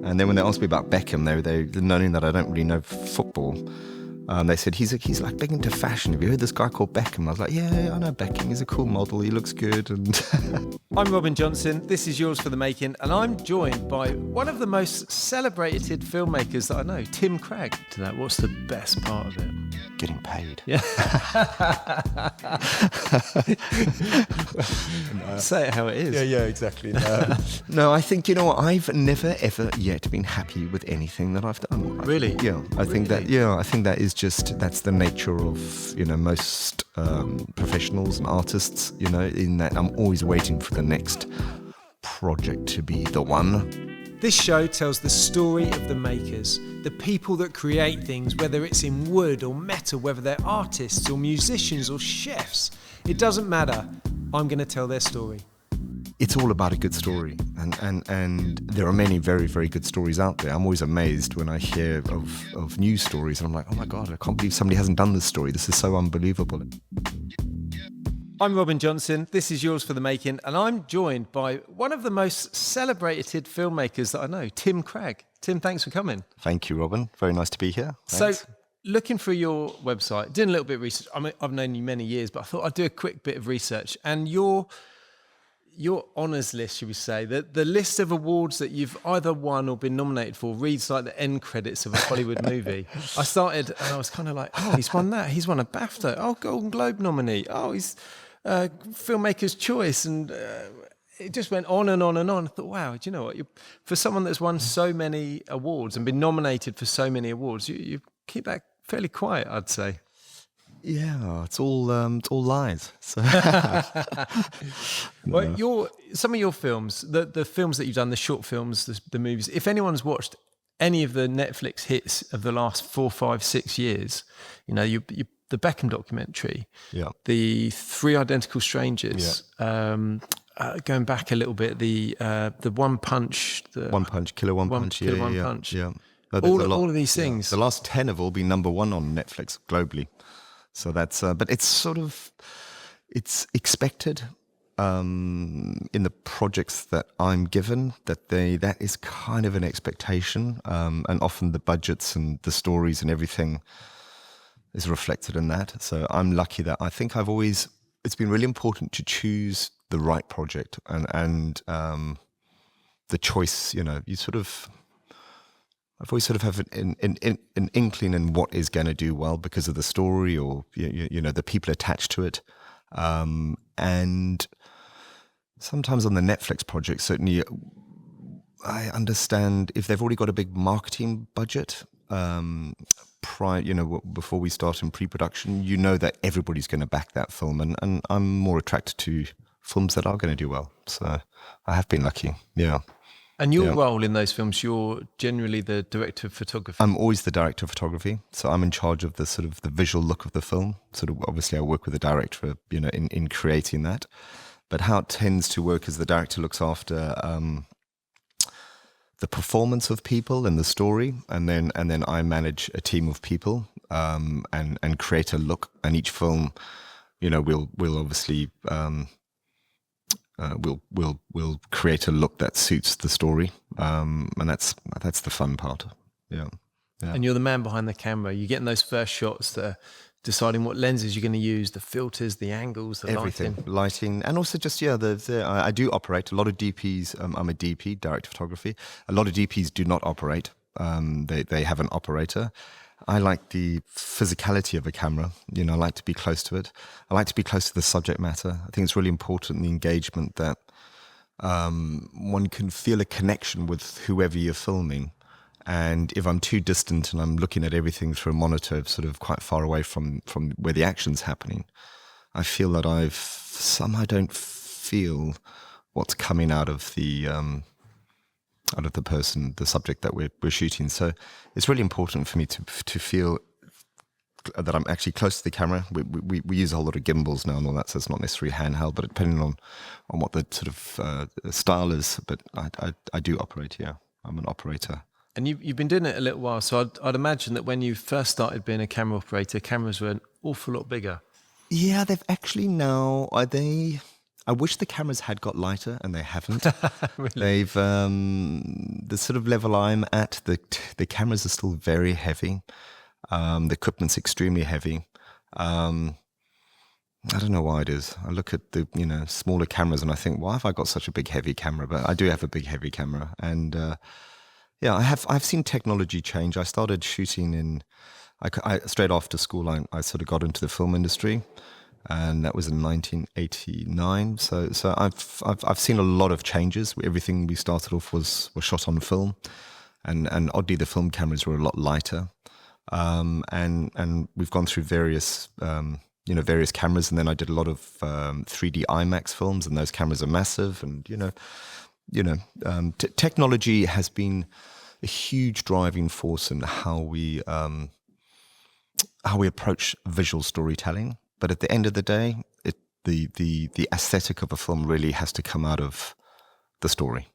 And then when they asked me about Beckham, they knowing that I don't really know football, they said, he's like big into fashion. Have you heard this guy called Beckham? I was like, yeah, I know Beckham. He's a cool model. He looks good. And I'm Robin Johnson. This is Yours for the Making. And I'm joined by one of the most celebrated filmmakers that I know, Tim Cragg. To that, what's the best part of it? Getting paid. Yeah. Say it how it is. Yeah, exactly. No, I think, you know what, I've never, ever yet been happy with anything that I've done. Really? I think that is that's the nature of, most professionals and artists, in that I'm always waiting for the next project to be the one. This show tells the story of the makers, the people that create things, whether it's in wood or metal, whether they're artists or musicians or chefs. It doesn't matter. I'm going to tell their story. It's all about a good story, and there are many very, very good stories out there. I'm always amazed when I hear of news stories, and I'm like, oh my God, I can't believe somebody hasn't done this story. This is so unbelievable. I'm Robin Johnson. This is Yours for the Making, and I'm joined by one of the most celebrated filmmakers that I know, Tim Cragg. Tim, thanks for coming. Thank you, Robin. Very nice to be here. Thanks. So, looking through your website, doing a little bit of research. I mean, I've known you many years, but I thought I'd do a quick bit of research. And your honours list, should we say, the list of awards that you've either won or been nominated for reads like the end credits of a Hollywood movie. I started and I was kind of like, oh, he's won that. He's won a BAFTA. Oh, Golden Globe nominee. Oh, he's Filmmaker's Choice. And it just went on and on and on. I thought, wow, do you know what? For someone that's won so many awards and been nominated for so many awards, you keep that fairly quiet, I'd say. Yeah, it's all lies. So. Well, some of your films, the films that you've done, the short films, the movies. If anyone's watched any of the Netflix hits of the last 4, 5, 6 years, the Beckham documentary, the Three Identical Strangers, going back a little bit, the One Punch, Killer One Punch, yeah. All of these things. The last 10 have all been number one on Netflix globally. So that's, but it's it's expected in the projects that I'm given that is kind of an expectation, and often the budgets and the stories and everything is reflected in that. So I'm lucky that I think it's been really important to choose the right project and the choice. I've always sort of have an inkling in what is going to do well because of the story or the people attached to it, and sometimes on the Netflix project, certainly I understand if they've already got a big marketing budget before we start in pre-production, that everybody's going to back that film, and I'm more attracted to films that are going to do well. So I have been lucky, yeah. And your role in those films, you're generally the director of photography. I'm always the director of photography, so I'm in charge of the sort of the visual look of the film. Sort of obviously, I work with the director, in creating that. But how it tends to work is the director looks after the performance of people and the story, and then I manage a team of people and create a look. And each film, we'll obviously. We'll create a look that suits the story, and that's the fun part. Yeah. And you're the man behind the camera. You're getting those first shots, deciding what lenses you're going to use, the filters, the angles, the everything, lighting, and also just I do operate a lot of DPs. I'm a DP, director of photography. A lot of DPs do not operate. They have an operator. I like the physicality of a camera. I like to be close to it. I like to be close to the subject matter. I think it's really important, the engagement, that one can feel a connection with whoever you're filming. And if I'm too distant and I'm looking at everything through a monitor sort of quite far away from where the action's happening, I feel that I somehow don't feel what's coming out of the person, the subject that we're shooting. So it's really important for me to feel that I'm actually close to the camera. We use a whole lot of gimbals now and all that, so it's not necessarily handheld, but depending on what the sort of style is. But I do operate, yeah. I'm an operator. And you've been doing it a little while, so I'd imagine that when you first started being a camera operator, cameras were an awful lot bigger. Yeah, they've actually now, I wish the cameras had got lighter, and they haven't. Really? They've the sort of level I'm at. The cameras are still very heavy. The equipment's extremely heavy. I don't know why it is. I look at the smaller cameras and I think, why have I got such a big heavy camera? But I do have a big heavy camera, and I've seen technology change. I started shooting straight after school. I sort of got into the film industry, and that was in 1989. So I've seen a lot of changes. Everything we started off was shot on film, and oddly the film cameras were a lot lighter, and we've gone through various cameras, and then I did a lot of 3D IMAX films, and those cameras are massive, and technology has been a huge driving force in how we approach visual storytelling. But at the end of the day, the aesthetic of a film really has to come out of the story.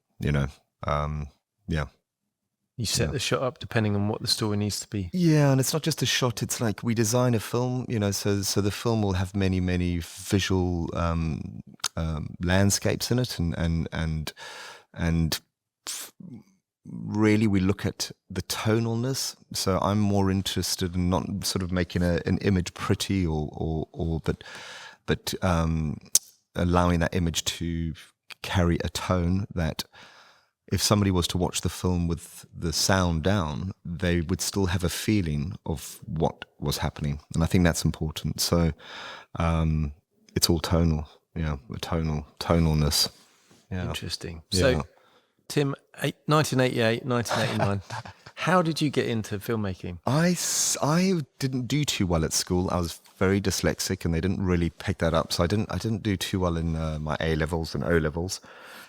You set the shot up depending on what the story needs to be. Yeah, and it's not just a shot. It's like we design a film, so the film will have many, many visual landscapes in it, and really we look at the tonalness. So I'm more interested in not sort of making an image pretty but allowing that image to carry a tone that, if somebody was to watch the film with the sound down, they would still have a feeling of what was happening. And I think that's important. So it's all tonal, tonalness. Yeah. Interesting. Yeah. So, Tim, 1988, 1989, how did you get into filmmaking? I didn't do too well at school. I was very dyslexic, and they didn't really pick that up. So I didn't do too well in my A levels and O levels,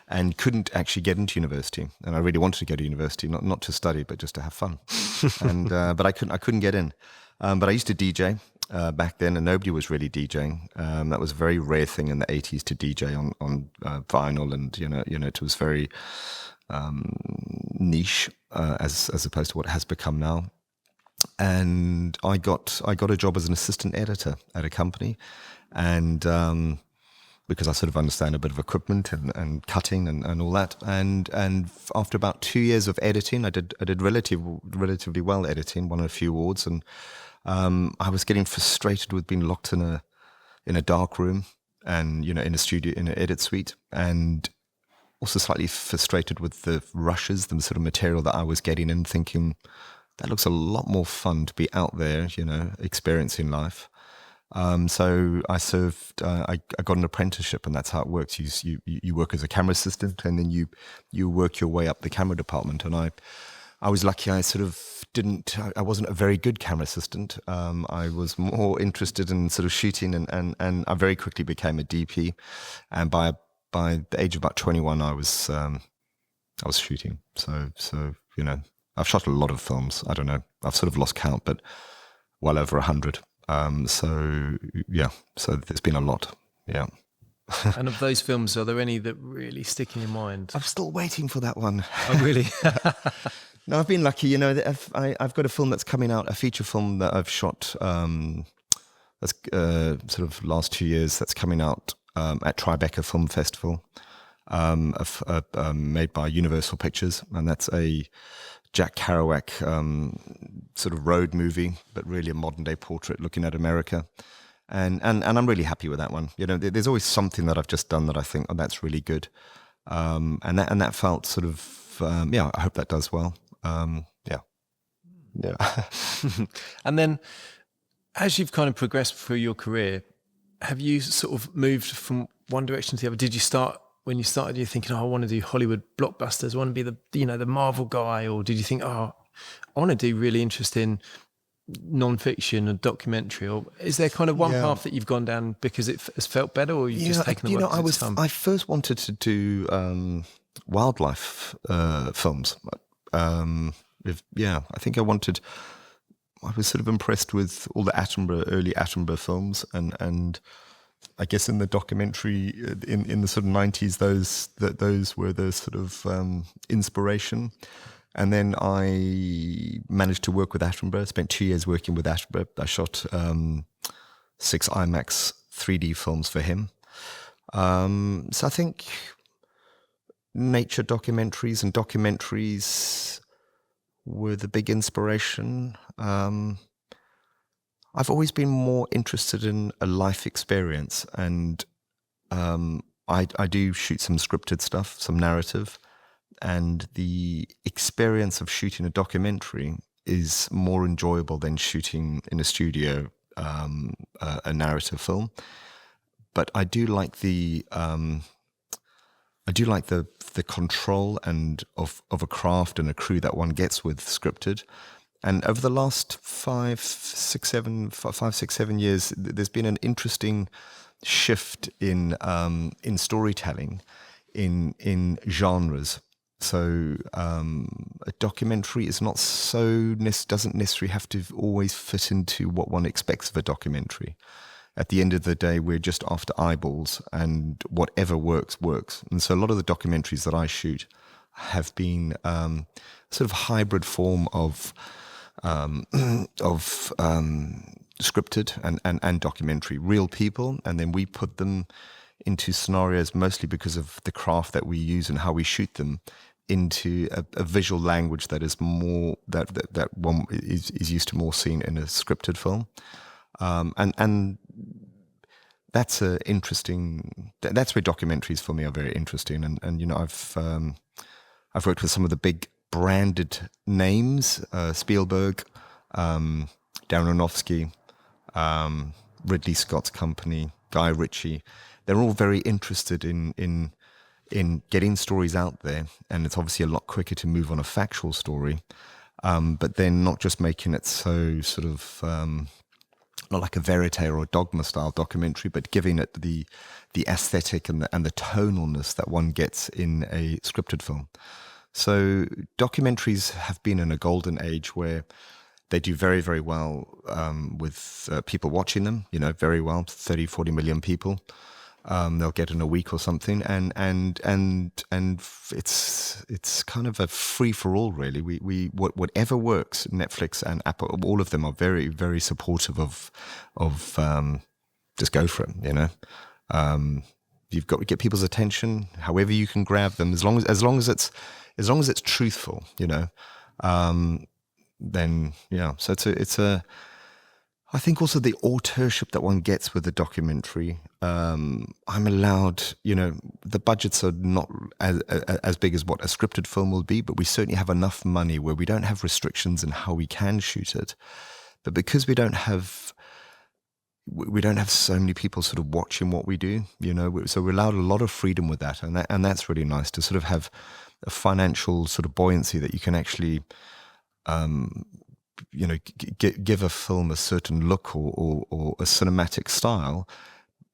and couldn't actually get into university. And I really wanted to go to university, not to study, but just to have fun. And but I couldn't get in. But I used to DJ back then, and nobody was really DJing. That was a very rare thing in the 80s to DJ on vinyl, and it was very niche as opposed to what it has become now. And I got a job as an assistant editor at a company, and because I sort of understand a bit of equipment and cutting and all that. And after about 2 years of editing, I did relatively well editing, won a few awards, and I was getting frustrated with being locked in a dark room and in a studio, in an edit suite, and also slightly frustrated with the rushes, the sort of material that I was getting in, thinking that looks a lot more fun to be out there, experiencing life. So I got an apprenticeship, and that's how it works. You work as a camera assistant, and then you work your way up the camera department. And I was lucky. I wasn't a very good camera assistant. I was more interested in sort of shooting, and I very quickly became a DP. And by the age of about 21, I was shooting. So I've shot a lot of films. I don't know. I've sort of lost count, but well over 100. So there's been a lot. Yeah. And of those films, are there any that really stick in your mind? I'm still waiting for that one. Oh, really? No, I've been lucky. I've got a film that's coming out, a feature film that I've shot that's sort of last 2 years, that's coming out at Tribeca Film Festival, made by Universal Pictures, and that's a Jack Kerouac sort of road movie, but really a modern day portrait looking at America, and I'm really happy with that one. There's always something that I've just done that I think, oh, that's really good, and that felt sort of I hope that does well. Yeah. And then, as you've kind of progressed through your career, have you sort of moved from one direction to the other? Did you start, when you started, you're thinking, oh, I want to do Hollywood blockbusters, I want to be the Marvel guy? Or did you think, oh, I want to do really interesting non-fiction or documentary? Or is there kind of one path that you've gone down because it has felt better, or you've just taken the work as time? I first wanted to do wildlife films. I think I was sort of impressed with all the early Attenborough films, and I guess in the documentary in the sort of 90s, those were the sort of inspiration. And then I managed to work with Attenborough, spent 2 years working with Attenborough. I shot 6 IMAX 3D films for him. So I think nature documentaries and documentaries were the big inspiration. I've always been more interested in a life experience, and I do shoot some scripted stuff, some narrative, and the experience of shooting a documentary is more enjoyable than shooting in a studio a narrative film. But I do like the control and of a craft and a crew that one gets with scripted. And over the last 5, 6, 7 years, there's been an interesting shift in storytelling, in genres. So a documentary is not doesn't necessarily have to always fit into what one expects of a documentary. At the end of the day, we're just after eyeballs, and whatever works, works. And so a lot of the documentaries that I shoot have been sort of hybrid form of scripted and documentary, real people, and then we put them into scenarios, mostly because of the craft that we use and how we shoot them, into a visual language that is more that one is used to more seen in a scripted film, and that's a interesting. That's where documentaries for me are very interesting, and you know I've worked with some of the big branded names, Spielberg, Aronofsky, Ridley Scott's company, Guy Ritchie. They're all very interested in getting stories out there, and it's obviously a lot quicker to move on a factual story, but then not just making it so sort of not like a verite or a dogma style documentary, but giving it the aesthetic and the tonalness that one gets in a scripted film. So documentaries have been in a golden age where they do very, very well with people watching them, you know, very well, 30, 40 million people. They'll get in a week or something, and it's kind of a free for all, really. We whatever works, Netflix and Apple, all of them are very, very supportive of just go for it, you know. You've got to get people's attention, however you can grab them, as long as it's truthful, you know. Then yeah, so it's a I think also the authorship that one gets with a documentary. I'm allowed, you know, the budgets are not as big as what a scripted film will be, but we certainly have enough money where we don't have restrictions in how we can shoot it. But because we don't have so many people sort of watching what we do, you know, so we're allowed a lot of freedom with that, and that's really nice to sort of have a financial sort of buoyancy that you can actually, you know, give a film a certain look or a cinematic style,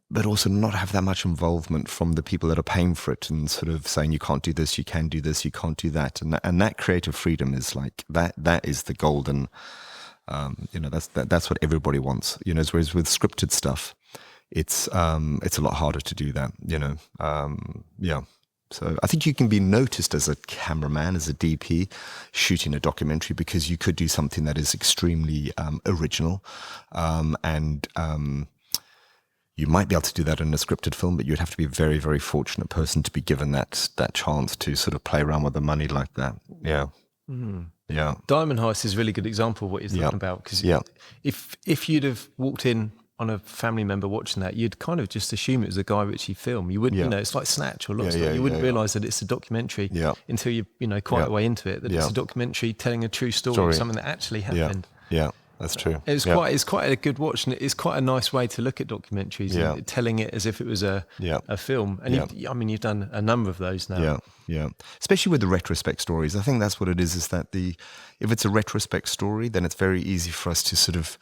but also not have that much involvement from the people that are paying for it and sort of saying you can't do this, you can do this, you can't do that, and that creative freedom is like that is the golden. You know, that's what everybody wants. You know, whereas with scripted stuff, it's a lot harder to do that. You know, yeah. So I think you can be noticed as a cameraman, as a DP, shooting a documentary because you could do something that is extremely original, and you might be able to do that in a scripted film, but you'd have to be a very, very fortunate person to be given that chance to sort of play around with the money like that. Yeah. Mm. Yeah. Diamond Heist is a really good example of what you're talking about, because if you'd have walked in on a family member watching that, you'd kind of just assume it was a Guy Ritchie film. You wouldn't, you know, it's like Snatch or lots of stuff. You wouldn't realise that it's a documentary until you know quite a way into it, that it's a documentary telling a true story of something that actually happened. Yeah, that's true. It's quite a good watch, and it's quite a nice way to look at documentaries, and telling it as if it was a film. And you've done a number of those now. Yeah. Especially with the retrospect stories. I think that's what it is that if it's a retrospect story, then it's very easy for us to sort of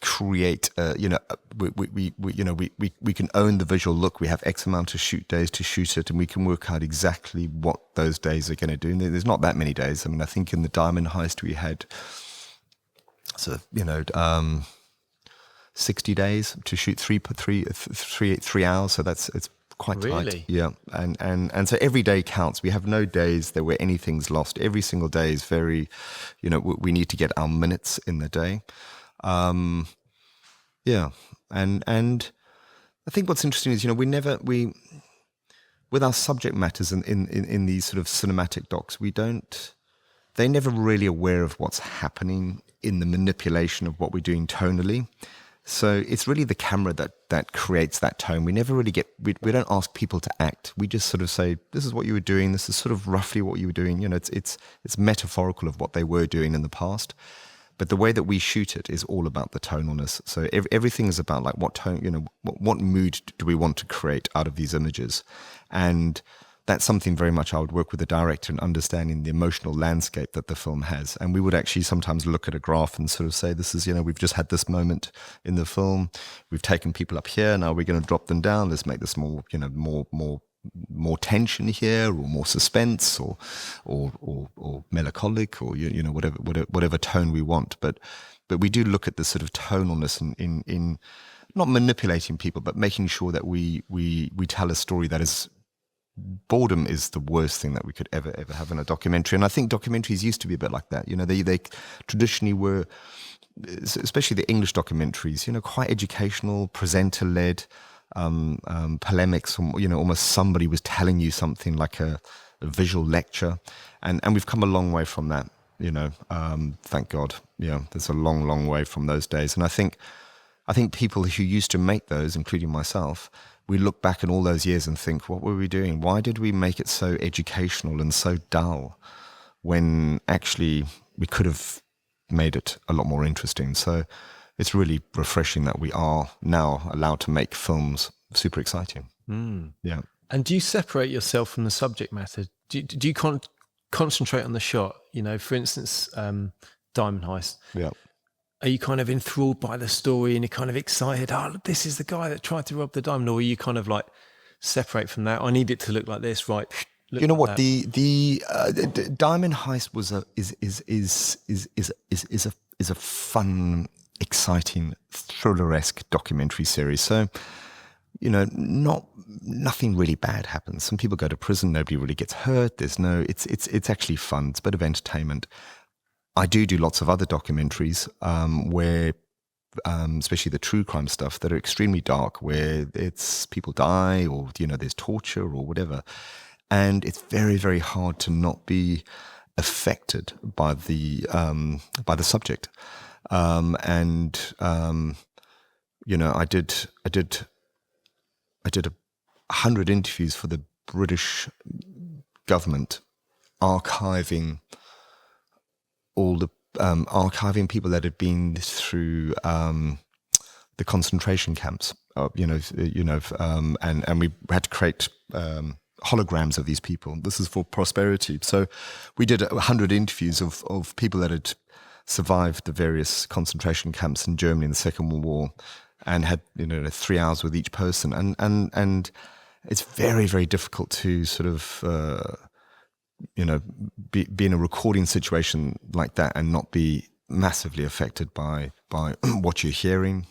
create, you know, we can own the visual look. We have X amount of shoot days to shoot it, and we can work out exactly what those days are going to do. And there's not that many days. I mean, I think in the Diamond Heist we had, so, you know, 60 days to shoot 3 hours. So it's quite tight. Yeah. And so every day counts. We have no days there where anything's lost. Every single day is very, you know, we need to get our minutes in the day. Yeah. And I think what's interesting is, we with our subject matters in these sort of cinematic docs, they're never really aware of what's happening in the manipulation of what we're doing tonally. So it's really the camera that creates that tone. We never really we don't ask people to act. We just sort of say, this is what you were doing. This is sort of roughly what you were doing. It's metaphorical of what they were doing in the past. But the way that we shoot it is all about the tonalness. So everything is about like what tone, what mood do we want to create out of these images? And that's something very much I would work with the director in understanding the emotional landscape that the film has. And we would actually sometimes look at a graph and sort of say, this is, we've just had this moment in the film. We've taken people up here. Now we're going to drop them down. Let's make this more, more tension here, or more suspense, or melancholic, or whatever tone we want. But we do look at the sort of tonalness in not manipulating people, but making sure that we tell a story that is. Boredom is the worst thing that we could ever have in a documentary, and I think documentaries used to be a bit like that. They traditionally were, especially the English documentaries, quite educational, presenter led. Polemics, almost somebody was telling you something like a visual lecture, and we've come a long way from that, thank God. There's a long way from those days. And I think people who used to make those, including myself, we look back in all those years and think, what were we doing? Why did we make it so educational and so dull when actually we could have made it a lot more interesting? So it's really refreshing that we are now allowed to make films super exciting. Yeah. And do you separate yourself from the subject matter? Do you concentrate on the shot? For instance, Diamond Heist. Yeah. Are you kind of enthralled by the story and you're kind of excited? Oh, this is the guy that tried to rob the diamond. Or are you kind of like separate from that? I need it to look like this, right? You know what? The Diamond Heist is a fun, exciting, thriller-esque documentary series. So, nothing really bad happens. Some people go to prison. Nobody really gets hurt. It's actually fun. It's a bit of entertainment. I do lots of other documentaries where, especially the true crime stuff, that are extremely dark, where it's people die, or there's torture or whatever, and it's very, very hard to not be affected by the subject. I did 100 interviews for the British government, archiving people that had been through the concentration camps, and we had to create holograms of these people. This is for prosperity. So we did 100 interviews of people that had survived the various concentration camps in Germany in the Second World War, and had 3 hours with each person, and it's very, very difficult to sort of be in a recording situation like that and not be massively affected by what you're hearing,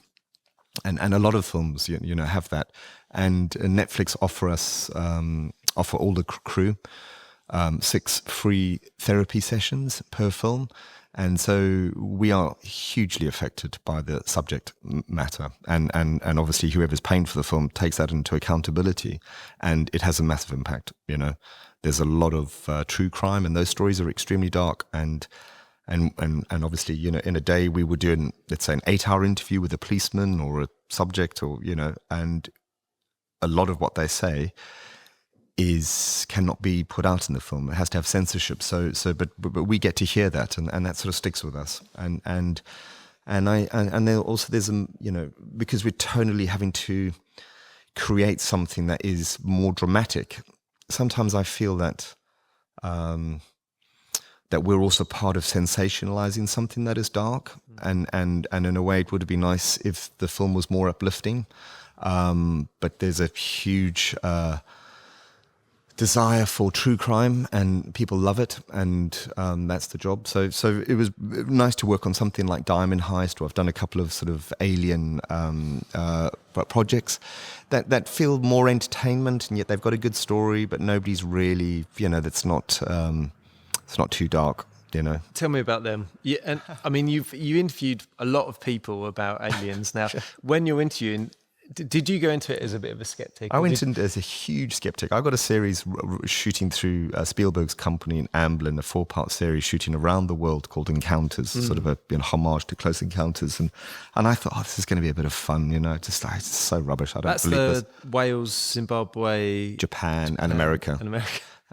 and a lot of films have that, and Netflix offer all the crew 6 free therapy sessions per film. And so we are hugely affected by the subject matter, and obviously whoever's paying for the film takes that into accountability, and it has a massive impact. There's a lot of true crime, and those stories are extremely dark, and obviously in a day we would do let's say an 8-hour interview with a policeman or a subject, or and a lot of what they say cannot be put out in the film. It has to have censorship. But we get to hear that, and that sort of sticks with us. And then also there's because we're tonally having to create something that is more dramatic. Sometimes I feel that that we're also part of sensationalizing something that is dark, and in a way it would be nice if the film was more uplifting. But there's a huge desire for true crime, and people love it, and that's the job. So it was nice to work on something like Diamond Heist, or I've done a couple of sort of alien projects that feel more entertainment, and yet they've got a good story, but nobody's really, it's not too dark. Tell me about them. Yeah, and I mean, you interviewed a lot of people about aliens. Now, when you're interviewing, Did you go into it as a bit of a skeptic? I went in as a huge skeptic. I got a series shooting through Spielberg's company in Amblin, a 4-part series shooting around the world called Encounters, sort of a homage to Close Encounters. And I thought, this is going to be a bit of fun, it's so rubbish. I don't believe this. That's the Wales, Zimbabwe, Japan and America.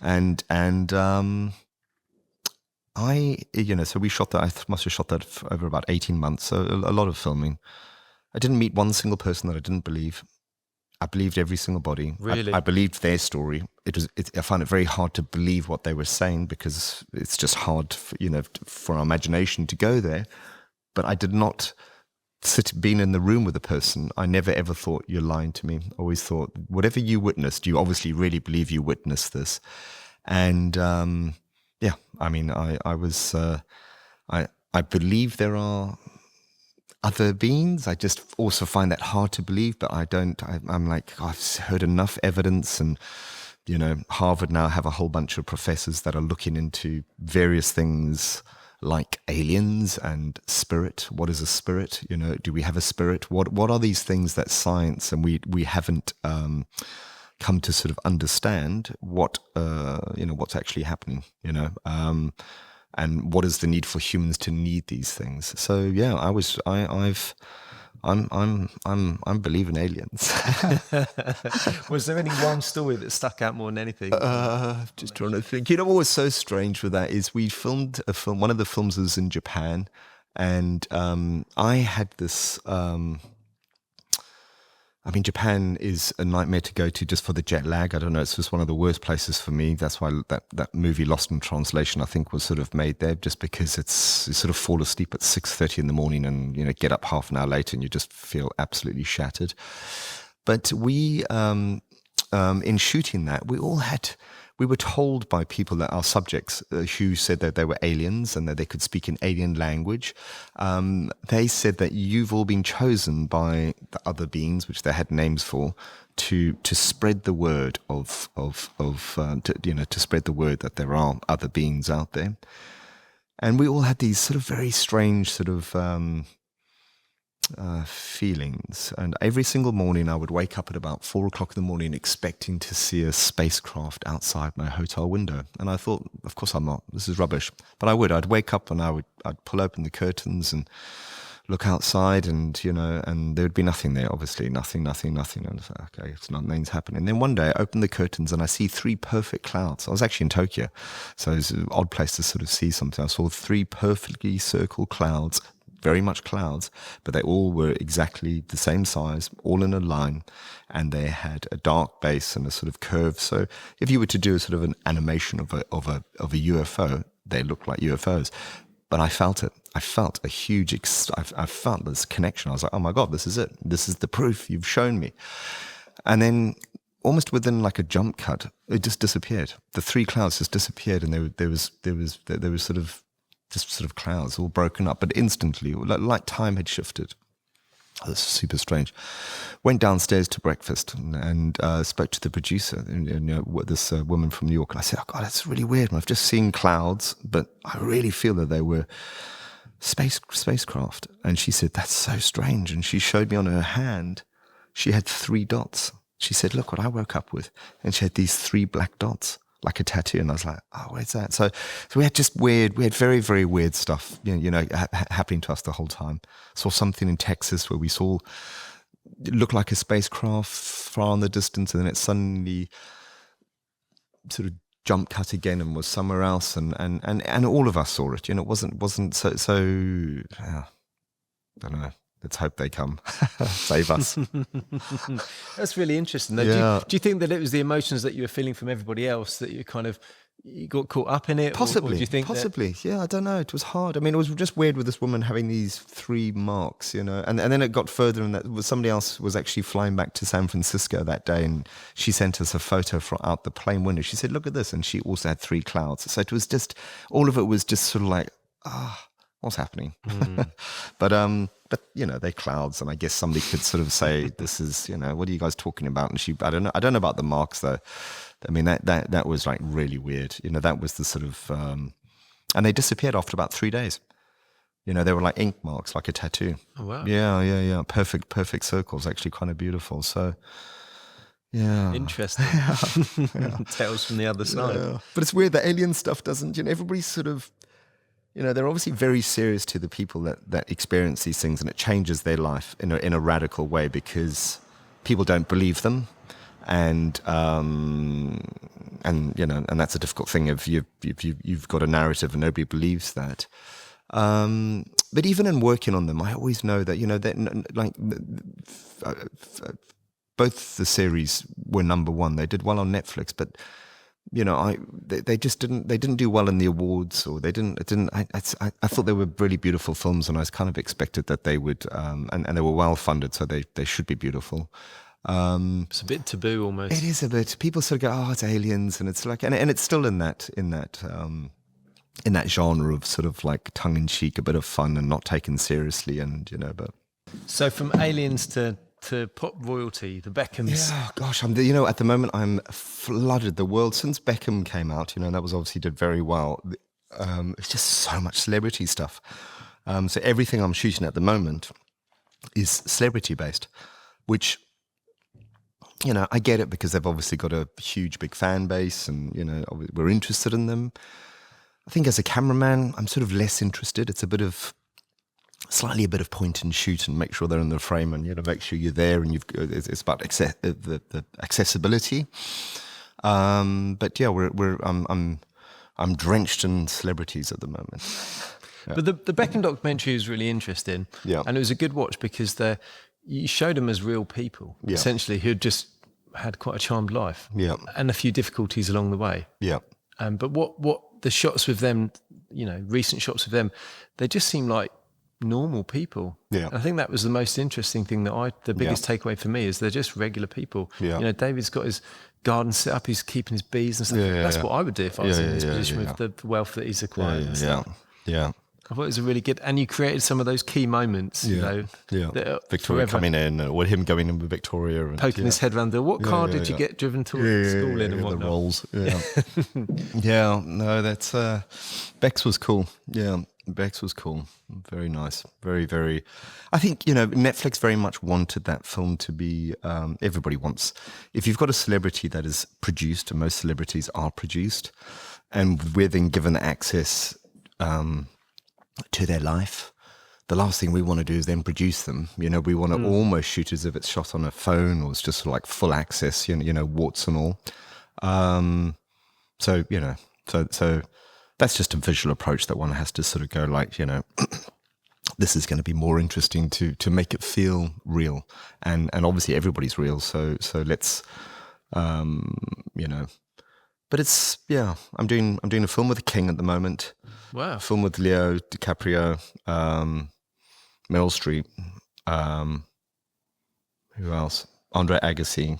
And so we shot that, I must have shot that over about 18 months, so a lot of filming. I didn't meet one single person that I didn't believe. I believed every single body. Really? I believed their story. I found it very hard to believe what they were saying because it's just hard, for our imagination to go there. But I did not being in the room with a person. I never ever thought you're lying to me. I always thought whatever you witnessed, you obviously really believe you witnessed this. And I believe there are other beings. I just also find that hard to believe, but I'm like, I've heard enough evidence, and Harvard now have a whole bunch of professors that are looking into various things like aliens and spirit. What is a spirit? Do we have a spirit? What are these things that science and we haven't come to sort of understand what's actually happening, and what is the need for humans to need these things? So yeah, I'm believing aliens. Was there any one story that stuck out more than anything? Just trying to think. What was so strange with that is we filmed a film. One of the films was in Japan, and I had this. Japan is a nightmare to go to just for the jet lag. I don't know. It's just one of the worst places for me. That's why that movie Lost in Translation, I think, was sort of made there, just because you sort of fall asleep at 6:30 in the morning and, get up half an hour later and you just feel absolutely shattered. But we, in shooting that, we were told by people that our subjects who said that they were aliens and that they could speak an alien language. They said that you've all been chosen by the other beings, which they had names for, to spread the word to spread the word that there are other beings out there. And we all had these sort of very strange sort of feelings, and every single morning I would wake up at about 4:00 in the morning expecting to see a spacecraft outside my hotel window, and I thought, of course I'm not, this is rubbish. But I'd wake up and I'd pull open the curtains and look outside, and and there would be nothing there, obviously nothing, and I was like, okay, nothing's happening. And then one day I open the curtains and I see 3 perfect clouds. I was actually in Tokyo, so it's an odd place to sort of see something. I saw 3 perfectly circled clouds, very much clouds, but they all were exactly the same size, all in a line, and they had a dark base and a sort of curve. So if you were to do a sort of an animation of a UFO, they looked like UFOs. But I felt it. I felt a huge. I felt this connection. I was like, oh my God, this is it. This is the proof you've shown me. And then, almost within like a jump cut, it just disappeared. The 3 clouds just disappeared, and there was sort of just sort of clouds all broken up, but instantly, like time had shifted. Oh, this is super strange. Went downstairs to breakfast and spoke to the producer, this woman from New York, and I said, oh God, that's really weird. I've just seen clouds, but I really feel that they were spacecraft. And she said, that's so strange. And she showed me on her hand, she had 3 dots. She said, look what I woke up with. And she had these 3 black dots, like a tattoo. And I was like, oh, where's that? So we had very, very weird stuff, happening to us the whole time. Saw something in Texas where we saw, it looked like a spacecraft far in the distance, and then it suddenly sort of jump cut again and was somewhere else. And all of us saw it, it wasn't so, I don't know. Let's hope they come save us. That's really interesting. Though. Yeah. Do you think that it was the emotions that you were feeling from everybody else that you got caught up in it? Possibly. Or do you think possibly. Yeah, I don't know. It was hard. I mean, it was just weird with this woman having these 3 marks, and then it got further, and that somebody else was actually flying back to San Francisco that day, and she sent us a photo from out the plane window. She said, look at this. And she also had 3 clouds. So it was just, all of it was just sort of like, what's happening? But they're clouds, and I guess somebody could sort of say, this is, what are you guys talking about? And I don't know about the marks though. I mean, that was like really weird. That was the sort of, and they disappeared after about 3 days. They were like ink marks, like a tattoo. Oh, wow. Yeah. Perfect circles, actually kind of beautiful. So, yeah. Interesting. Tales from the other side. Yeah. But it's weird, the alien stuff doesn't, everybody's sort of, they're obviously very serious to the people that experience these things, and it changes their life in a radical way because people don't believe them. And that's a difficult thing if you've got a narrative and nobody believes that. But even in working on them, I always know that both the series were number one. They did well on Netflix, but they just didn't do well in the awards, or they didn't. I thought they were really beautiful films, and I was kind of expected that they would, and they were well funded, so they should be beautiful. It's a bit taboo almost. It is a bit. People sort of go, "Oh, it's aliens," and it's like, and it's still in that genre of sort of like tongue in cheek, a bit of fun and not taken seriously, and but. So from aliens to pop royalty, the Beckhams. Yeah, gosh, at the moment I'm flooded. The world since Beckham came out, that was obviously did very well. It's just so much celebrity stuff. So everything I'm shooting at the moment is celebrity based, which. I get it because they've obviously got a huge, big fan base, and we're interested in them. I think as a cameraman, I'm sort of less interested. It's slightly a bit of point and shoot and make sure they're in the frame, and make sure you're there, and it's about the accessibility. But yeah, I'm drenched in celebrities at the moment. Yeah. But the Beckham documentary is really interesting, and it was a good watch because you showed them as real people, essentially, who had just had quite a charmed life, and a few difficulties along the way. But what the shots with them, recent shots with them, they just seem like normal people. And I think that was the most interesting thing the biggest takeaway for me is they're just regular people. David's got his garden set up, he's keeping his bees and stuff. That's what I would do if I was in his position with the wealth that he's acquired. I thought it was a really good, and you created some of those key moments, Victoria forever. coming in, or him going in with Victoria, and poking his head around the. What car did you get driven to school in, and whatnot? The rolls, no, that's Bex was cool. Bex was cool, very nice, very, very. I think Netflix very much wanted that film to be. Everybody wants, if you've got a celebrity that is produced, and most celebrities are produced, and we're then given access. To their life, the last thing we want to do is then produce them. We want to almost shoot as if it's shot on a phone, or it's just like full access, warts and all. So that's just a visual approach that one has to sort of go like, this is going to be more interesting to make it feel real, and obviously everybody's real. So let's, But it's I'm doing a film with the King at the moment. Wow. A film with Leo DiCaprio, Meryl Streep, who else? Andre Agassi,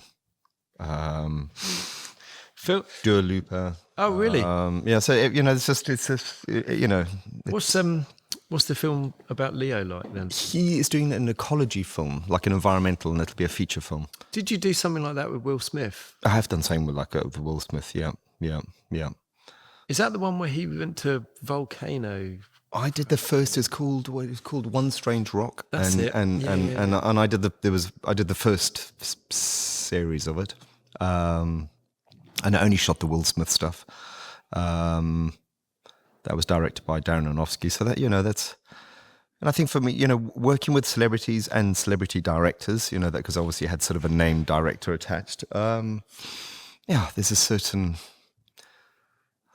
Dua Lipa. Oh, really? So it's just What's the film about Leo like then? He is doing an ecology film, like an environmental, and it'll be a feature film. Did you do something like that with Will Smith? I have done something with with Will Smith. Yeah. Is that the one where he went to volcano? I did the first. It's called One Strange Rock. That's it. And I did the first series of it. And I only shot the Will Smith stuff. That was directed by Aronofsky. So that that's. And I think for me, working with celebrities and celebrity directors, that because obviously it had sort of a named director attached. There's a certain.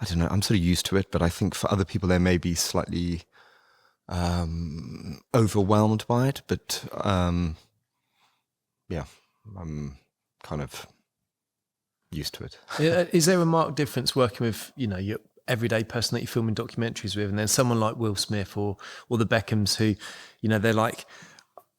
I don't know, I'm sort of used to it, but I think for other people, they may be slightly overwhelmed by it. But I'm kind of used to it. Is there a marked difference working with, your everyday person that you're filming documentaries with, and then someone like Will Smith or the Beckhams who, they're like,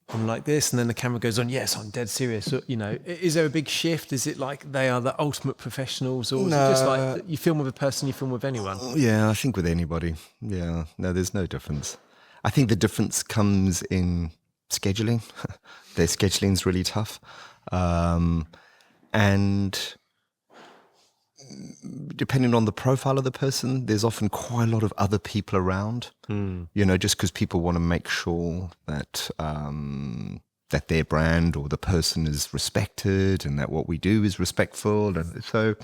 I'm like this, and then the camera goes on, yes, I'm dead serious. Is there a big shift? Is it like they are the ultimate professionals, or is it just like you film with a person, you film with anyone? Yeah, I think with anybody. Yeah, no, there's no difference. I think the difference comes in scheduling. Their scheduling's really tough. And depending on the profile of the person, there's often quite a lot of other people around, just because people want to make sure that that their brand or the person is respected and that what we do is respectful. And so,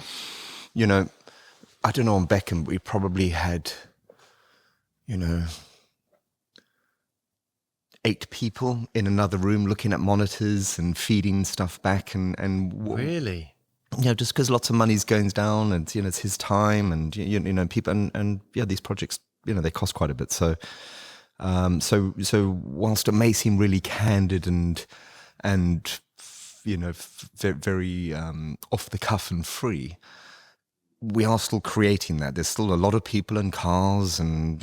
I don't know, on Beckham, we probably had, 8 people in another room looking at monitors and feeding stuff back Really? Just because lots of money's going down and, it's his time and, people and these projects, they cost quite a bit. So whilst it may seem really candid and very off the cuff and free, we are still creating that. There's still a lot of people and cars and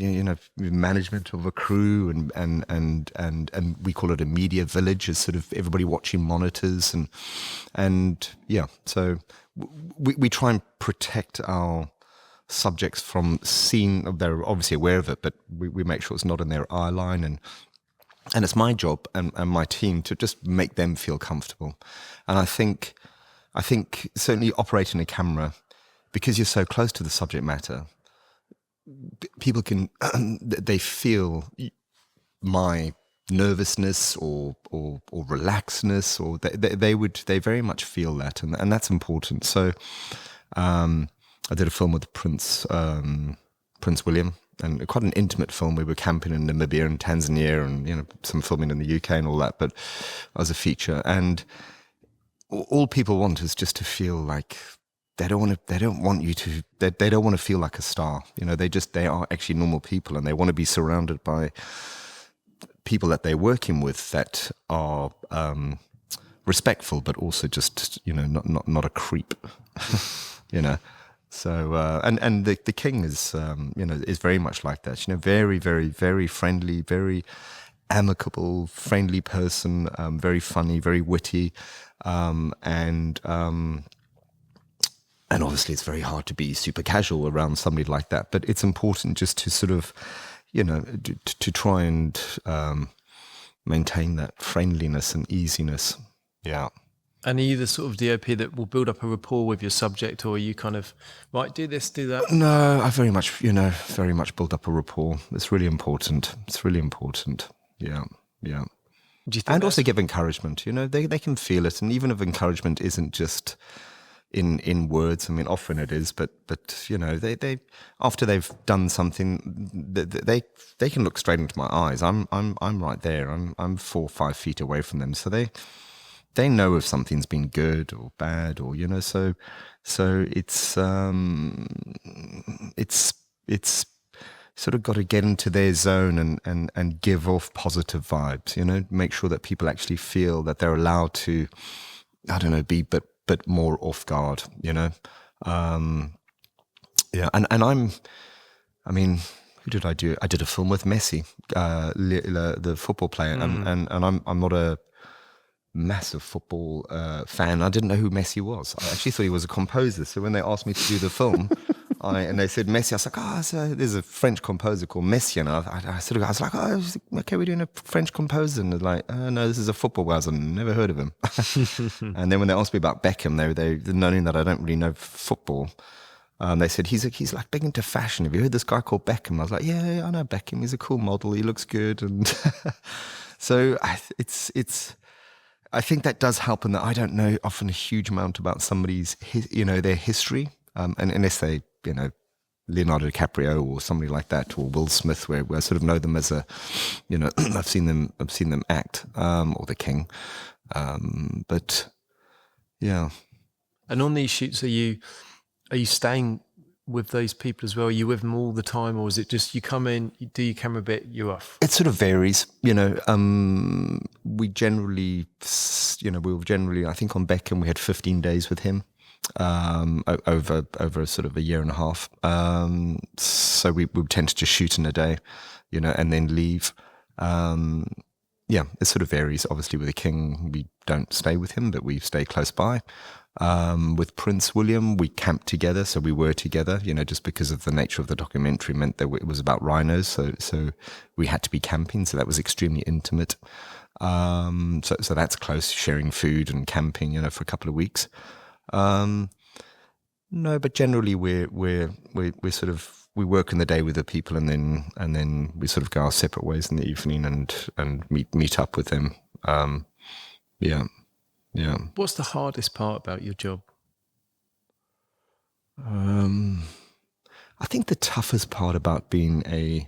management of a crew and we call it a media village. Is sort of everybody watching monitors so we try and protect our subjects from seeing. They're obviously aware of it, but we make sure it's not in their eye line and it's my job and my team to just make them feel comfortable. And I think certainly operating a camera, because you're so close to the subject matter, people can, they feel my nervousness or relaxedness, or they very much feel that, and that's important. So I did a film with Prince William, and quite an intimate film. We were camping in Namibia and Tanzania, and some filming in the UK and all that, but as a feature. And all people want is just to feel like they don't want to feel like a star. They are actually normal people, and they want to be surrounded by people that they're working with that are respectful, but also just not a creep. So and the king is is very much like that. Very, very, very friendly, very amicable, friendly person, very funny, very witty, and obviously it's very hard to be super casual around somebody like that. But it's important just to sort of, to try and maintain that friendliness and easiness. Yeah. And are you the sort of DOP that will build up a rapport with your subject, or are you kind of, right, do this, do that? No, I very much build up a rapport. It's really important. Yeah. Do you think and also give encouragement. They can feel it. And even if encouragement isn't just in words, I mean, often it is, but they after they've done something, they can look straight into my eyes. I'm right there. I'm 4 or 5 feet away from them, so they know if something's been good or bad, or so it's sort of got to get into their zone and give off positive vibes. Make sure that people actually feel that they're allowed to, I don't know, be but more off guard, and who did I do? I did a film with Messi, the football player, and I'm not a massive football fan. I didn't know who Messi was. I actually thought he was a composer. So when they asked me to do the film, and they said Messi, I was like, there's a French composer called Messi, and I was like, okay, we're doing a French composer, and they're like, no, this is a football guy. I've never heard of him. And then when they asked me about Beckham, they knowing that I don't really know football, they said he's like big into fashion. Have you heard this guy called Beckham? I was like, yeah, I know Beckham. He's a cool model. He looks good, and so I think that does help, in that I don't know often a huge amount about somebody's, their history, and unless they, Leonardo DiCaprio or somebody like that, or Will Smith, where I sort of know them as a, I've seen them act, or the King, but yeah. And on these shoots, are you staying with those people as well? Are you with them all the time, or is it just you come in, you do your camera bit, you're off? It sort of varies, we generally, I think on Beckham we had 15 days with him, over sort of a year and a half. So we tend to just shoot in a day, and then leave. It sort of varies. Obviously with the King, we don't stay with him, but we stay close by. With Prince William, we camped together, so we were together, just because of the nature of the documentary meant that it was about rhinos, so we had to be camping, so that was extremely intimate. So that's close, sharing food and camping, for a couple of weeks. No, but generally we're sort of, we work in the day with the people, and then we sort of go our separate ways in the evening and meet up with them. Yeah, yeah. What's the hardest part about your job? I think the toughest part about being a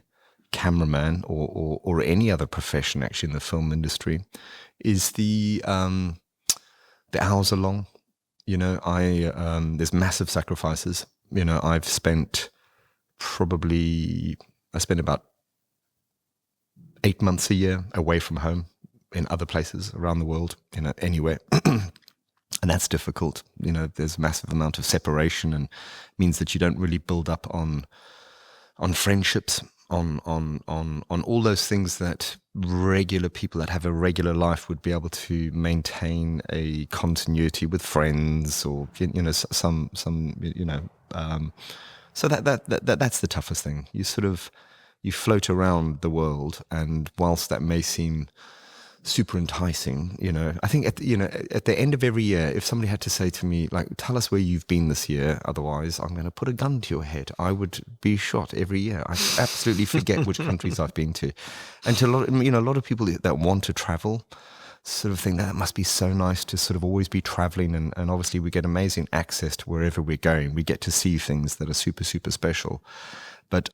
cameraman or any other profession actually in the film industry is the hours are long. You know, there's massive sacrifices. You know, I spent about 8 months a year away from home in other places around the world, you know, anywhere. And that's difficult. You know, there's a massive amount of separation, and means that you don't really build up on friendships, on all those things that regular people that have a regular life would be able to maintain a continuity with friends, or, you know, some you know. So that's the toughest thing. You float around the world, and whilst that may seem super enticing, you know, I think at the end of every year, if somebody had to say to me, like, tell us where you've been this year, otherwise I'm going to put a gun to your head, I would be shot every year. I absolutely forget which countries I've been to. And to a lot of people that want to travel sort of think that must be so nice to sort of always be traveling, and obviously we get amazing access to wherever we're going. We get to see things that are super, super special. But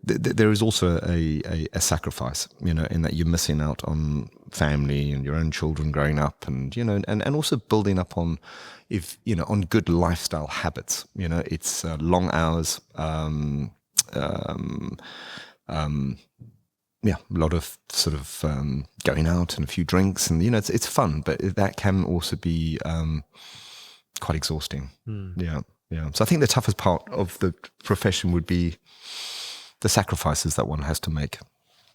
there is also a sacrifice, you know, in that you're missing out on family and your own children growing up, and, you know, and also building up on, on good lifestyle habits. You know, it's long hours, a lot of sort of going out and a few drinks, and, you know, it's fun, but that can also be quite exhausting. Yeah. So I think the toughest part of the profession would be the sacrifices that one has to make,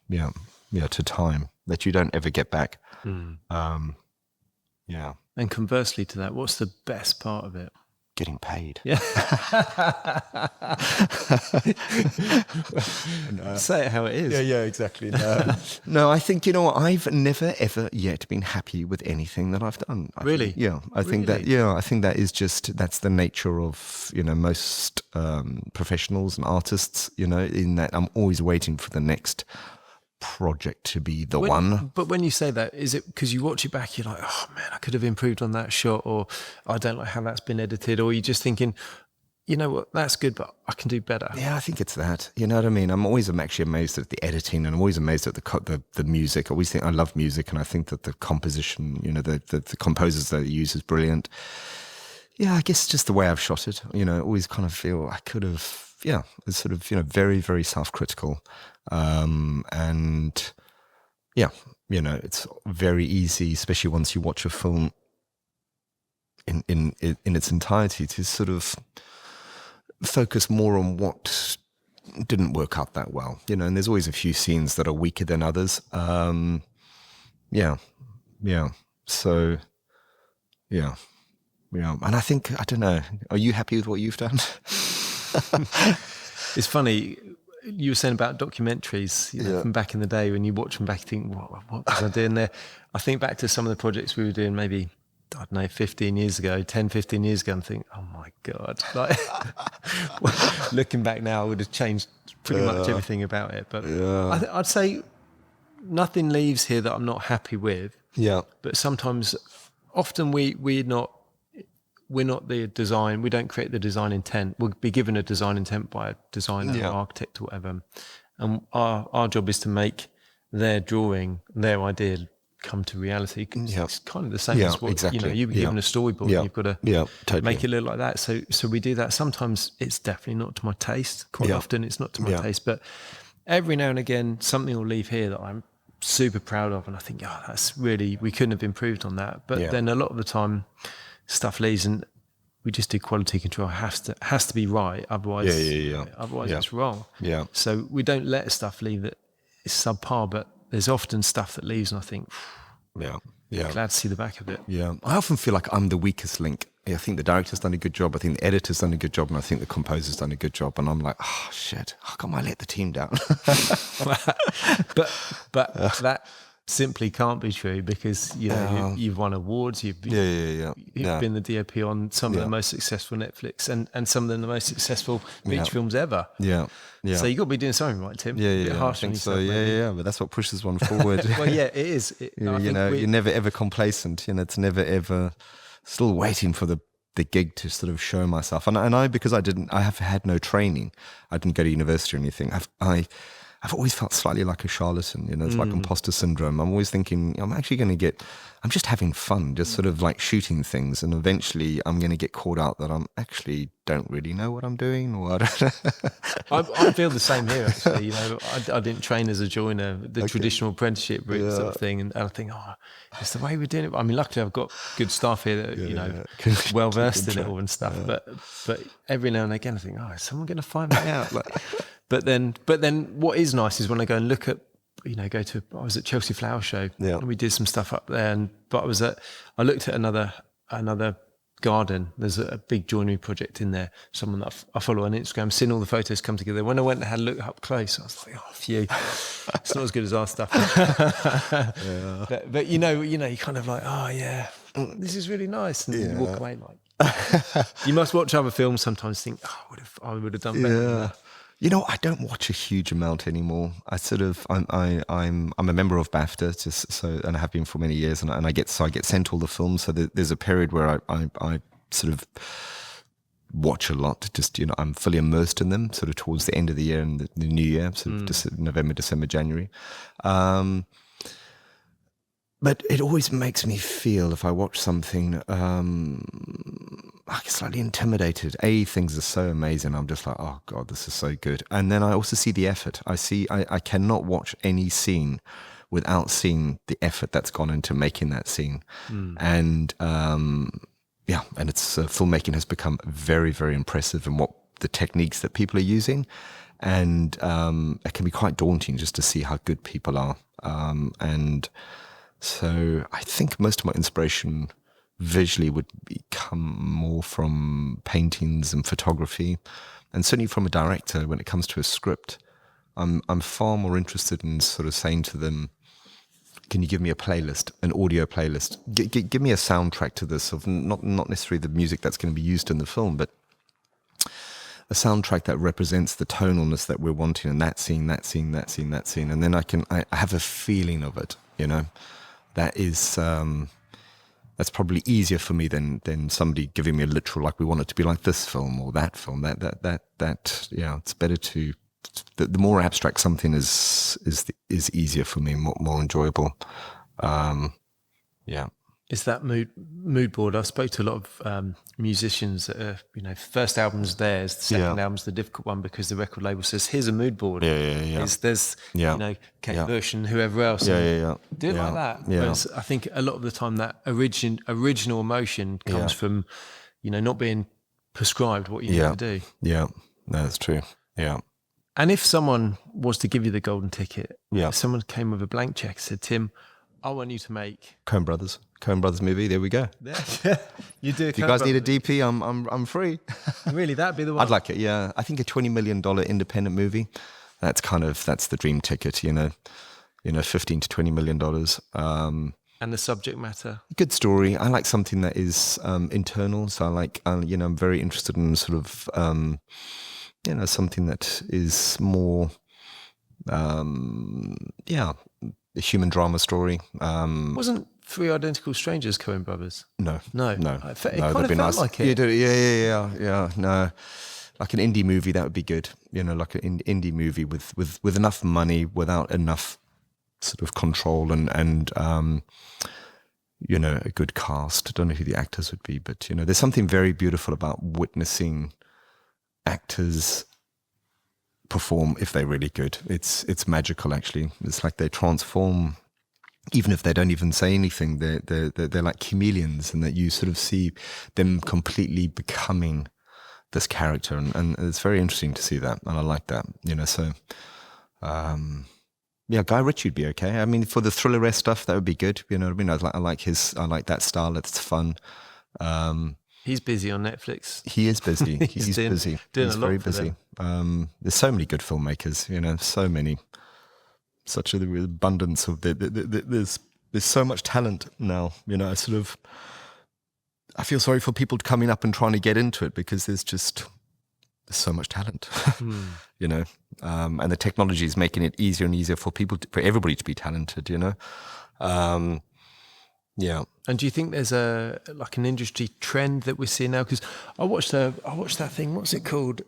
to time that you don't ever get back. And conversely to that, what's the best part of it? Getting paid. Yeah. Say it how it is. Yeah, exactly. No, I think, you know what, I've never ever yet been happy with anything that I've done. I really? Think, I think that is just, that's the nature of, you know, most professionals and artists, you know, in that I'm always waiting for the next project to be the one. But when you say that, is it because you watch it back, you're like, oh man, I could have improved on that shot, or I don't like how that's been edited, or you're just thinking, you know what, that's good, but I can do better? Yeah, I think it's that. You know what I mean? I'm actually amazed at the editing, and I'm always amazed at the music. I always think, I love music, and I think that the composition, you know, the composers that they use is brilliant. Yeah, I guess just the way I've shot it, you know, I always kind of feel I could have, it's sort of, you know, very, very self-critical. And yeah, you know, it's very easy, especially once you watch a film in its entirety, to sort of focus more on what didn't work out that well, you know, and there's always a few scenes that are weaker than others. So and I think, I don't know, are you happy with what you've done? It's funny, you were saying about documentaries, you know, from back in the day, when you watch them back, you think, what was I doing there? I think back to some of the projects we were doing maybe, I don't know, 15 years ago, and think, oh my God. Like, looking back now, I would have changed pretty much everything about it. But I'd say nothing leaves here that I'm not happy with. Yeah. But sometimes, often we're not the design. We don't create the design intent. We'll be given a design intent by a designer or architect or whatever. And our job is to make their drawing, their idea come to reality. It's kind of the same as what, exactly. You know, you've been given a storyboard and you've got to totally make it look like that. So we do that. Sometimes it's definitely not to my taste. Quite often it's not to my taste. But every now and again, something will leave here that I'm super proud of. And I think, that's really, we couldn't have improved on that. But then a lot of the time, stuff leaves, and we just do quality control. Has to be right, otherwise it's wrong. Yeah. So we don't let stuff leave that is subpar, but there's often stuff that leaves, and I think, glad to see the back of it. Yeah, I often feel like I'm the weakest link. I think the director's done a good job. I think the editor's done a good job, and I think the composer's done a good job. And I'm like, shit, how come I let the team down? but that simply can't be true because you've won awards. You've been the DOP on some of the most successful Netflix and some of the most successful beach films ever. Yeah. So you've got to be doing something right, Tim. A bit harsh on yourself, maybe. But that's what pushes one forward. Well, yeah, it is. You're never ever complacent. It's never ever still waiting for the gig to sort of show myself. And I because I have had no training. I didn't go to university or anything. I've always felt slightly like a charlatan, it's like imposter syndrome. I'm always thinking, I'm just having fun, just sort of like shooting things. And eventually I'm going to get caught out that I'm actually don't really know what I'm doing. Or I feel the same here, actually. I didn't train as a joiner, the traditional apprenticeship route sort of thing. And I think, it's the way we're doing it. I mean, luckily I've got good staff here that, well versed in it all and stuff. But every now and again I think, is someone going to find me out? But then what is nice is when I go and look at, I was at Chelsea Flower Show and we did some stuff up there. But I looked at another garden. There's a big joinery project in there. Someone that I follow on Instagram, seen all the photos come together. When I went and had a look up close, I was like, phew, it's not as good as our stuff. But you kind of like, this is really nice. And you walk away like, you must watch other films sometimes think, I would have done better than that. I don't watch a huge amount anymore. I'm a member of BAFTA, and I have been for many years, and I get sent all the films. So there's a period where I sort of watch a lot. Just I'm fully immersed in them. Sort of towards the end of the year and the new year, sort of November, December, January. But it always makes me feel, if I watch something, I get slightly intimidated. Things are so amazing. I'm just like, oh God, this is so good. And then I also see the effort. I cannot watch any scene without seeing the effort that's gone into making that scene. And and it's filmmaking has become very, very impressive in what the techniques that people are using. And it can be quite daunting just to see how good people are. So I think most of my inspiration visually would come more from paintings and photography, and certainly from a director. When it comes to a script, I'm far more interested in sort of saying to them, can you give me a playlist, an audio playlist? Give me a soundtrack to this, of not necessarily the music that's going to be used in the film, but a soundtrack that represents the tonalness that we're wanting in that scene. And then I have a feeling of it, That is, that's probably easier for me than somebody giving me a literal, like, we want it to be like this film or that film. It's better to, the more abstract something is easier for me, more enjoyable. It's that mood board. I spoke to a lot of musicians that are, first album's theirs, the second album's the difficult one because the record label says, here's a mood board. There's Kate Bush and whoever else. Do it like that. Whereas I think a lot of the time that original emotion comes from, not being prescribed what you need to do. Yeah, that's true. Yeah. And if someone was to give you the golden ticket, if someone came with a blank check and said, Tim, I want you to make Coen Brothers movie. There we go. You do. If you guys need a DP, I'm free. Really, that'd be the one. I'd like it. Yeah, I think a $20 million independent movie. That's the dream ticket. $15 to $20 million. And the subject matter. Good story. I like something that is internal. So I like, I'm very interested in sort of, something that is more, a human drama story. Wasn't Three Identical Strangers Coen Brothers? No. It kind of felt nice. like it. Yeah. No, like an indie movie, that would be good. Like an indie movie with enough money, without enough sort of control and a good cast. I don't know who the actors would be, but there's something very beautiful about witnessing actors perform if they're really good. It's magical, actually. It's like they transform, even if they don't even say anything. They're like chameleons, and that you sort of see them completely becoming this character, and it's very interesting to see that, and I like that. So Guy Ritchie would be okay. I mean, for the thriller-esque stuff, that would be good. You know what I mean? I like that style. It's fun. He's busy on Netflix. He is busy. He's busy. Doing He's a lot very for busy. them. There's so many good filmmakers, so many. such an abundance of there's so much talent now. I feel sorry for people coming up and trying to get into it because there's so much talent, and the technology is making it easier and easier for for everybody to be talented. Yeah. And do you think there's an industry trend that we're seeing now? Because I watched that thing. What's it called?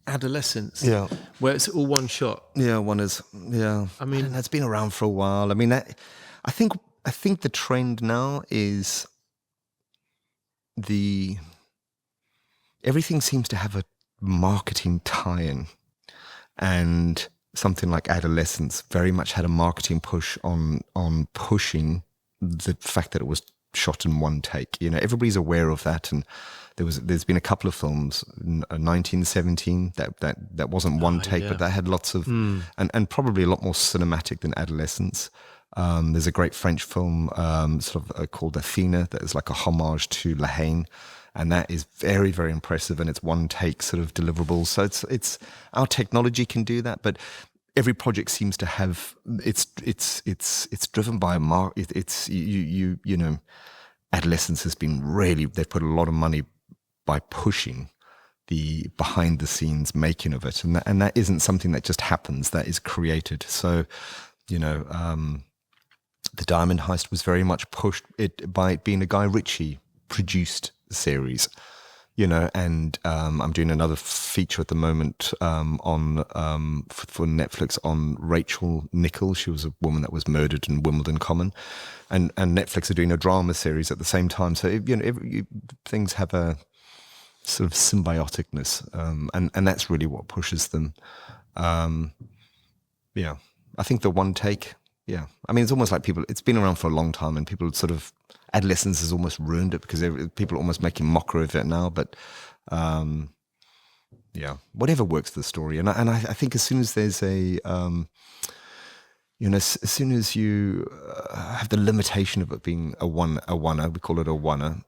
Adolescence. Yeah. Where it's all one shot. Yeah. One is. Yeah. I mean, that's been around for a while. I mean, I think the trend now is everything seems to have a marketing tie-in, and something like Adolescence very much had a marketing push on pushing the fact that it was shot in one take. Everybody's aware of that, and there's been a couple of films, 1917 that wasn't one take, but that had lots of and probably a lot more cinematic than Adolescence. There's a great French film called Athena that is like a homage to La Haine, and that is very, very impressive, and it's one take sort of deliverable. So it's our technology can do that, but every project seems to have it's driven by a market. Adolescence has been they've put a lot of money by pushing the behind the scenes making of it, and that isn't something that just happens. That is created. So the Diamond Heist was very much pushed by it being a Guy Ritchie produced series, and I'm doing another feature at the moment for Netflix on Rachel Nichols. She was a woman that was murdered in Wimbledon Common, and Netflix are doing a drama series at the same time. So things have a sort of symbioticness, and that's really what pushes them. I think the one take. Yeah, I mean, it's almost like it's been around for a long time, and people Adolescence has almost ruined it because people are almost making mockery of it now. But whatever works for the story. And I think as soon as there's as soon as you have the limitation of it being a oneer, we call it a oneer,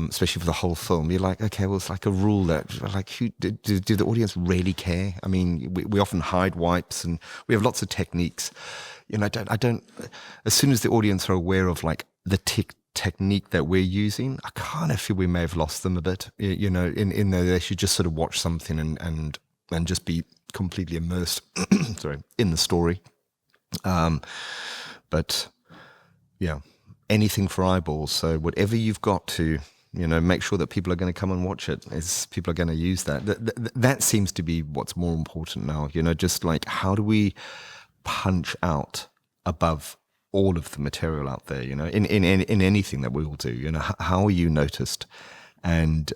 especially for the whole film, you're like, okay, well, it's like a rule that, like, do the audience really care? I mean, we often hide wipes, and we have lots of techniques. I don't. As soon as the audience are aware of like the technique that we're using, I kind of feel we may have lost them a bit. In there, they should just sort of watch something and just be completely immersed, in the story. But yeah, anything for eyeballs. So whatever you've got to, make sure that people are going to come and watch it. People are going to use that. That seems to be what's more important now. Just like, how do we punch out above all of the material out there? In anything that we will do. How are you noticed? And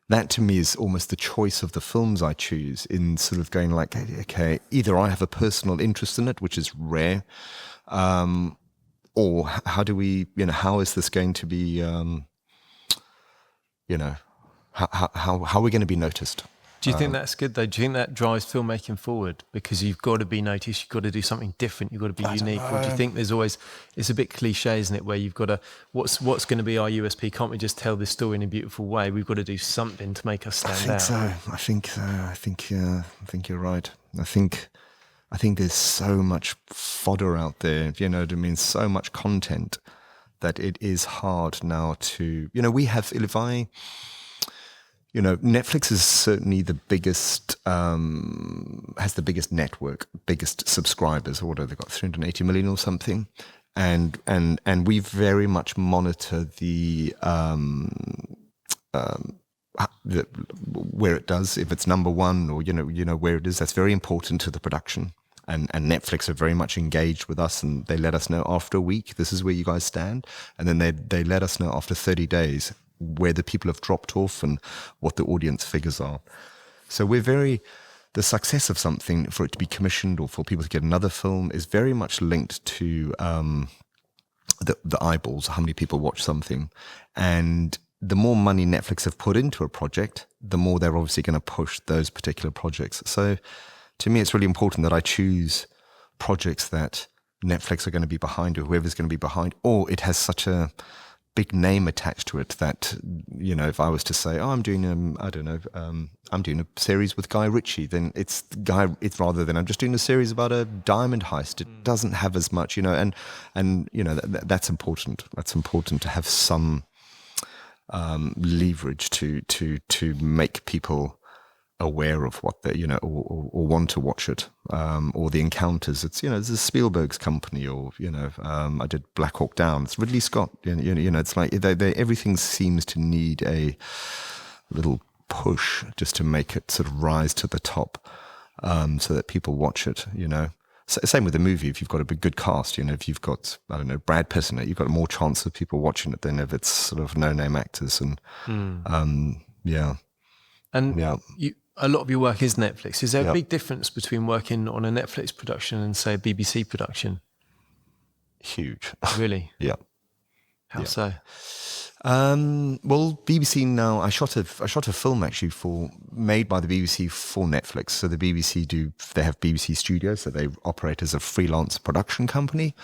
that to me is almost the choice of the films I choose, in sort of going like, okay, either I have a personal interest in it, which is rare, or how do we, how is this going to be, how are we going to be noticed? Do you think that's good though? Do you think that drives filmmaking forward? Because you've got to be noticed, you've got to do something different, you've got to be unique. Or do you think there's always, it's a bit cliche, isn't it, where you've got to, what's going to be our USP? Can't we just tell this story in a beautiful way? We've got to do something to make us stand out. I think so. I think you're right. I think there's so much fodder out there, so much content that it is hard now to, Netflix is certainly the biggest, has the biggest network, biggest subscribers, or what have they got, 380 million or something. And we very much monitor where it does, if it's number one, or, where it is. That's very important to the production. And Netflix are very much engaged with us, and they let us know after a week, this is where you guys stand. And then they let us know after 30 days where the people have dropped off and what the audience figures are. So the success of something, for it to be commissioned or for people to get another film, is very much linked to the eyeballs, how many people watch something. And the more money Netflix have put into a project, the more they're obviously going to push those particular projects. So to me, it's really important that I choose projects that Netflix are going to be behind, or whoever's going to be behind, or it has such a big name attached to it that, you know, if I was to say, oh, I'm doing I'm doing a series with Guy Ritchie, then it's rather than I'm just doing a series about a diamond heist. It doesn't have as much, you know, and you know, that's important. That's important to have some leverage to make people aware of what they, you know, or want to watch it, or the encounters. It's, you know, this is Spielberg's company, or, you know, I did Black Hawk Down. It's Ridley Scott. You know, it's like everything seems to need a little push just to make it sort of rise to the top, so that people watch it. You know, same with the movie. If you've got a good cast, you know, if you've got, I don't know, Brad Pitt in it, you've got more chance of people watching it than if it's sort of no-name actors. And yeah. And Yeah. a lot of your work is Netflix. Is there Yeah. a big difference between working on a Netflix production and, say, a BBC production? Huge. Really? Yeah. How so? Well, BBC now. I shot a film actually made by the BBC for Netflix. So the BBC they have BBC Studios, so they operate as a freelance production company,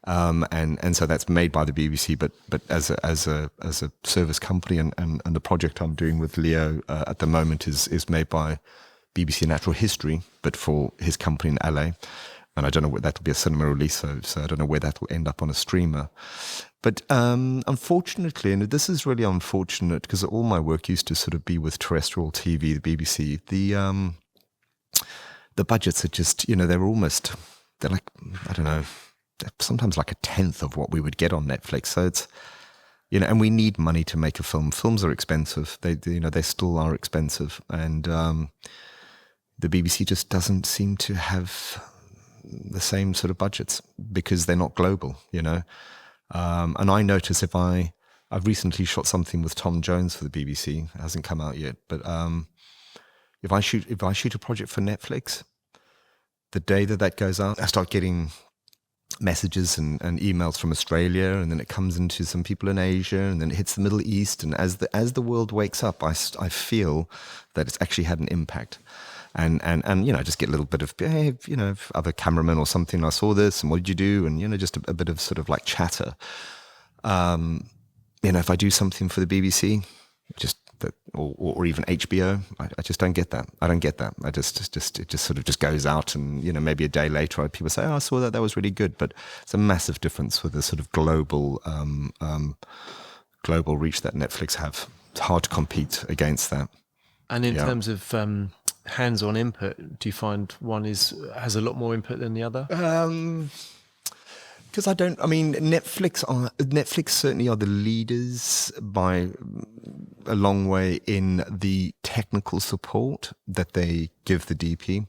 and so that's made by the BBC, but as a service company. And the project I'm doing with Leo at the moment is made by BBC Natural History, but for his company in LA. And I don't know whether that will be a cinema release, so I don't know where that will end up on a streamer. But unfortunately, and this is really unfortunate because all my work used to sort of be with terrestrial TV, the BBC. The budgets are just, you know, they're like, I don't know, they're sometimes like a tenth of what we would get on Netflix. So it's, you know, and we need money to make a film. Films are expensive. They still are expensive, and the BBC just doesn't seem to have the same sort of budgets because they're not global, you know. And I notice I've recently shot something with Tom Jones for the BBC. It hasn't come out yet, but if I shoot a project for Netflix, the day that goes out, I start getting messages and emails from Australia, and then it comes into some people in Asia, and then it hits the Middle East. And as the world wakes up, I feel that it's actually had an impact. And you know, I just get a little bit of, hey, you know, other cameramen or something, I saw this, and what did you do? And, you know, just a bit of sort of like chatter. You know, if I do something for the BBC, or even HBO, I just don't get that. I don't get that. It just sort of just goes out, and, you know, maybe a day later people say, oh, I saw that was really good. But it's a massive difference with the sort of global reach that Netflix have. It's hard to compete against that. And in terms of hands-on input, do you find one has a lot more input than the other? Because Netflix certainly are the leaders by a long way in the technical support that they give the DP.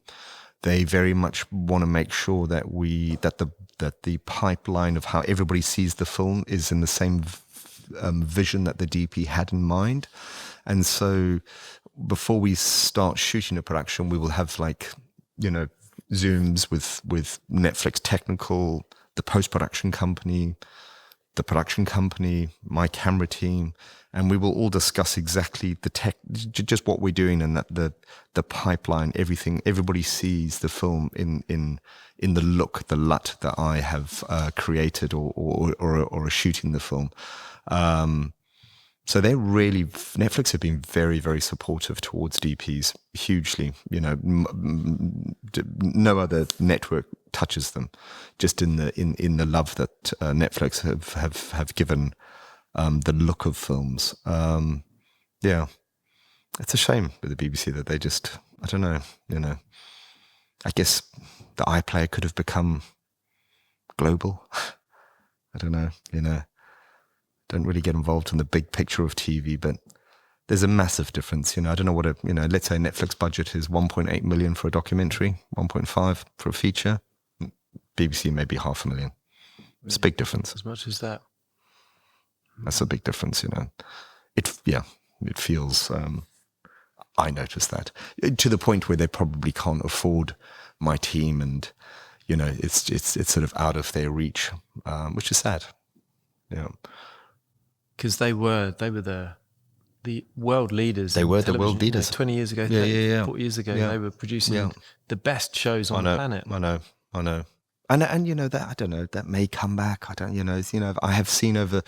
They very much want to make sure that the pipeline of how everybody sees the film is in the same vision that the DP had in mind. And so before we start shooting a production, we will have, like, you know, Zooms with Netflix technical, the post-production company, the production company, my camera team, and we will all discuss exactly just what we're doing, and that the pipeline, everything. Everybody sees the film in the look, the LUT that I have created or shooting the film. So Netflix have been very, very supportive towards DPs, hugely. You know, no other network touches them, just in the love that Netflix have given the look of films. Yeah, it's a shame with the BBC that they just, I don't know, you know. I guess the iPlayer could have become global. I don't know, you know. Don't really get involved in the big picture of TV, but there's a massive difference. You know, I don't know what let's say Netflix budget is 1.8 million for a documentary, 1.5 for a feature. BBC maybe 500,000. It's a big difference. As much as that. That's a big difference, you know. It feels, I notice that, to the point where they probably can't afford my team, and, you know, it's sort of out of their reach, which is sad. Yeah. Because they were the world leaders. They were the world leaders. 20 years ago, 40 years ago, they were producing the best shows on the planet. I know. And you know, that, I don't know, that may come back. I don't, you know, I have seen over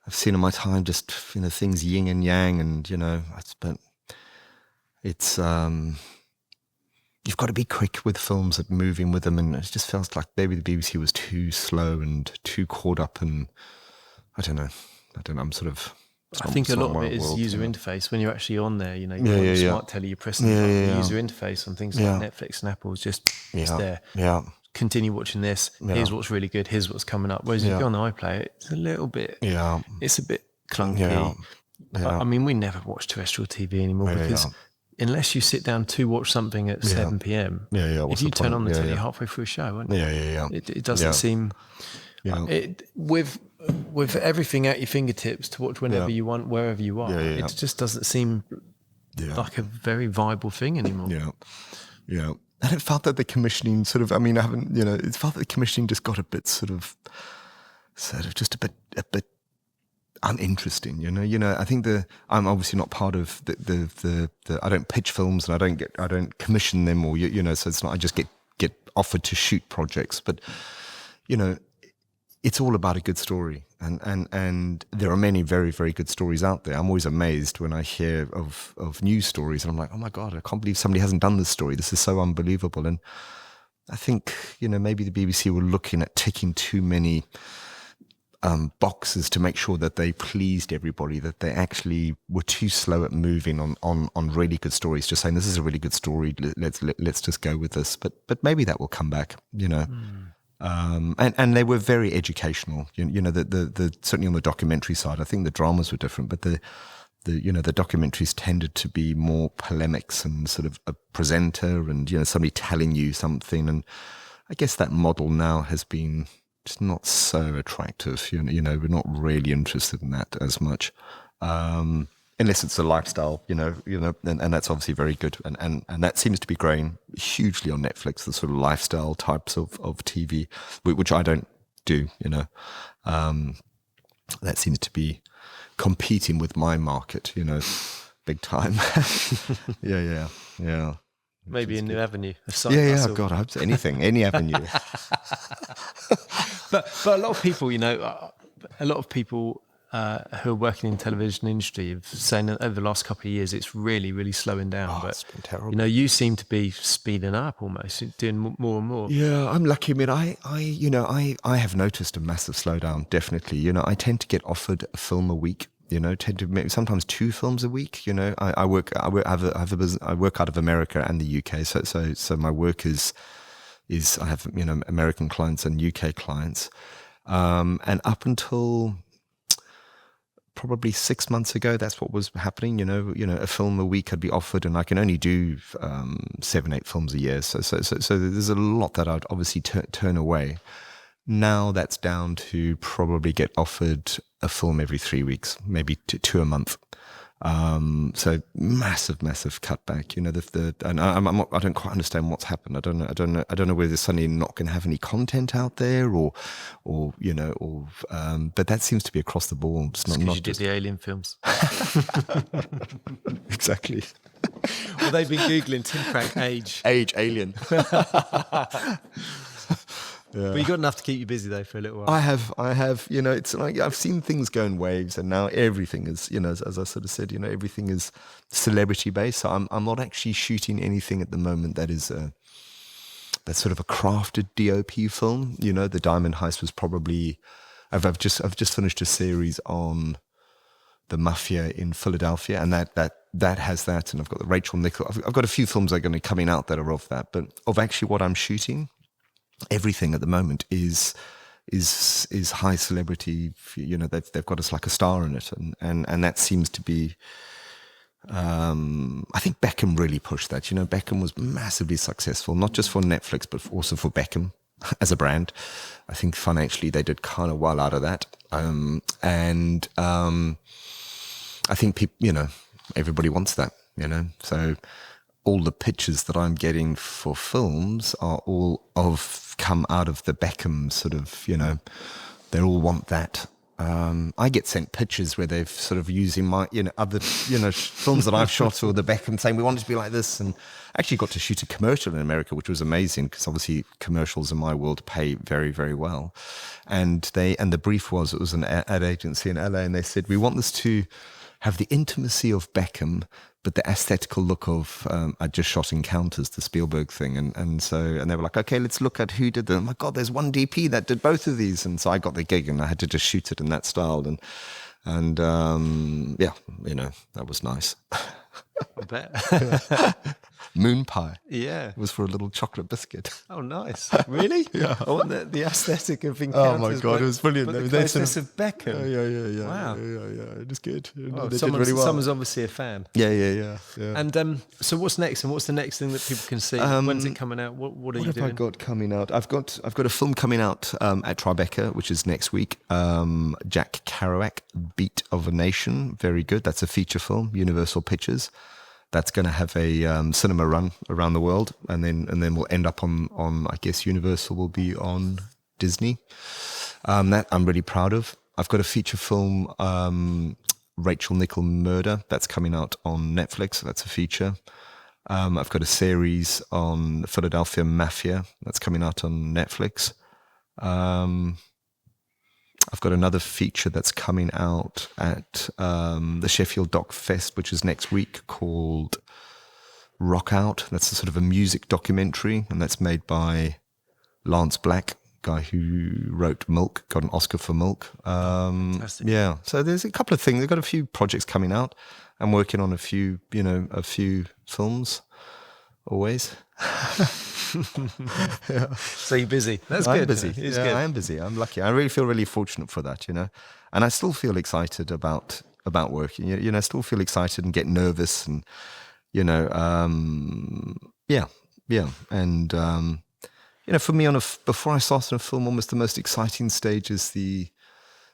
I've seen in my time just, things yin and yang, and, but it's, you've got to be quick with films at moving with them, and it just feels like maybe the BBC was too slow and too caught up, and I don't know, I'm sort of... I think a lot of it is user interface. When you're actually on there, you got your smart telly, you're pressing the user interface on things like Netflix and Apple is just it's there. Yeah. Continue watching this. Yeah. Here's what's really good. Here's what's coming up. Whereas if you're on the iPlayer, it's a little bit. Yeah. It's a bit clunky. Yeah. Yeah. I mean, we never watch terrestrial TV anymore because unless you sit down to watch something at 7 p.m. If you turn on the telly halfway through a show, won't you? Yeah. It doesn't seem. Yeah. With everything at your fingertips to watch whenever you want, wherever you are, it just doesn't seem like a very viable thing anymore. Yeah. And it felt that the commissioning sort of, it felt that the commissioning just got a bit sort of just a bit uninteresting, I think I'm obviously not part of the I don't pitch films and I don't commission them, or, so it's not, I just get offered to shoot projects, but, it's all about a good story, and there are many very, very good stories out there. I'm always amazed when I hear of news stories, and I'm like, oh my God, I can't believe somebody hasn't done this story. This is so unbelievable. And I think, maybe the BBC were looking at ticking too many boxes to make sure that they pleased everybody, that they actually were too slow at moving on really good stories, just saying, this is a really good story, let's just go with this. But maybe that will come back, And they were very educational, the certainly on the documentary side. I think the dramas were different, but the documentaries tended to be more polemics and sort of a presenter and, somebody telling you something. And I guess that model now has been just not so attractive. We're not really interested in that as much. Unless it's a lifestyle, and that's obviously very good. And that seems to be growing hugely on Netflix, the sort of lifestyle types of TV, which I don't do, that seems to be competing with my market, big time. Yeah. Maybe a new avenue. God, I hope so. Any avenue. But a lot of people, who are working in the television industry have saying that over the last couple of years it's really, really slowing down. But it's been terrible. You seem to be speeding up almost, doing more and more. Yeah, I'm lucky. I have noticed a massive slowdown. Definitely. I tend to get offered a film a week. Tend to maybe sometimes 2 films a week. I work out of America and the UK. So my work is I have American clients and UK clients, and up until probably 6 months ago, that's what was happening. A film a week I'd be offered, and I can only do 7-8 films a year. So there's a lot that I'd obviously turn away. Now that's down to probably get offered a film every 3 weeks, maybe 2 a month. So massive cutback. And I don't quite understand what's happened. I don't know whether suddenly not going to have any content out there, or but that seems to be across the board. It's not you did the Alien films. Exactly. Well, they've been googling Tim Cragg age Alien. Yeah. But you got enough to keep you busy though for a little while. I have. It's like I've seen things go in waves, and now everything is, as I sort of said, everything is celebrity based. So I'm not actually shooting anything at the moment that is that's sort of a crafted DOP film. The Diamond Heist was probably. I've just finished a series on the mafia in Philadelphia, and that has that, and I've got the Rachel Nichols. I've got a few films that are going to be coming out that are of that, but of actually what I'm shooting. Everything at the moment is high celebrity. They've got us like a star in it, and that seems to be. I think Beckham really pushed that. Beckham was massively successful, not just for Netflix, but also for Beckham as a brand. I think financially they did kind of well out of that, and I think people, everybody wants that. So. All the pitches that I'm getting for films are all come out of the Beckham sort of, they all want that I get sent pictures where they've sort of using my, other, films that I've shot, or the Beckham saying we want it to be like this. And I actually got to shoot a commercial in America, which was amazing because obviously commercials in my world pay very, very well. And the brief was, it was an ad agency in LA, and they said, we want this to have the intimacy of Beckham, but the aesthetical look of, I just shot Encounters, the Spielberg thing. And they were like, okay, let's look at who did them. Oh my God, there's one DP that did both of these. And so I got the gig and I had to just shoot it in that style. And that was nice. I bet. Moon pie. Yeah. It was for a little chocolate biscuit. Oh, nice. Really? Yeah. I want the aesthetic of Encounters. Oh my God, it was brilliant. But the closeness of Beckham. Yeah. Wow. Yeah. It was good. Oh, they did really well. Someone's obviously a fan. Yeah. And so what's next? And what's the next thing that people can see? When's it coming out? What are you doing? What have I got coming out? I've got a film coming out at Tribeca, which is next week. Jack Kerouac, Beat of a Nation. Very good. That's a feature film, Universal Pictures. That's going to have a cinema run around the world, and then we'll end up on I guess Universal will be on Disney. That I'm really proud of. I've got a feature film, Rachel Nicholl Murder, that's coming out on Netflix. That's a feature. I've got a series on the Philadelphia Mafia that's coming out on Netflix. I've got another feature that's coming out at the Sheffield Doc Fest, which is next week, called Rock Out. That's a sort of a music documentary, and that's made by Lance Black, guy who wrote Milk, got an Oscar for Milk. Yeah, so there's a couple of things. I've got a few projects coming out. I'm working on a few films, always. Yeah. So you're busy. That's good. I'm busy. It's good. Good. I am busy. I'm lucky. I really feel really fortunate for that, and I still feel excited about working. I still feel excited and get nervous, and and for me, before I start on a film, almost the most exciting stage is the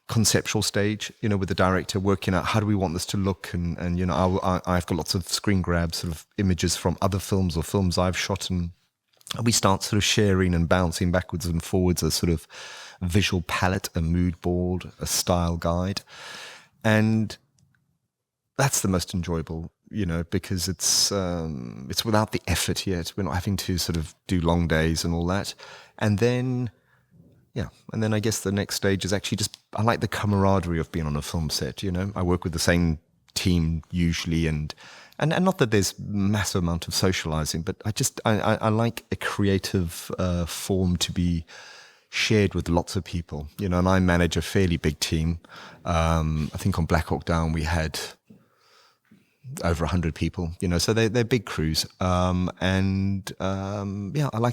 conceptual stage, with the director working out how do we want this to look, and I've got lots of screen grabs, sort of images from other films or films I've shot, and we start sort of sharing and bouncing backwards and forwards a sort of visual palette, a mood board, a style guide, and that's the most enjoyable, because it's without the effort yet. We're not having to sort of do long days and all that, and then I guess the next stage is actually I like the camaraderie of being on a film set. I work with the same team usually, and not that there's massive amount of socializing, but I like a creative form to be shared with lots of people. And I manage a fairly big team. I think on Black Hawk Down we had over 100 people, so they're big crews. I like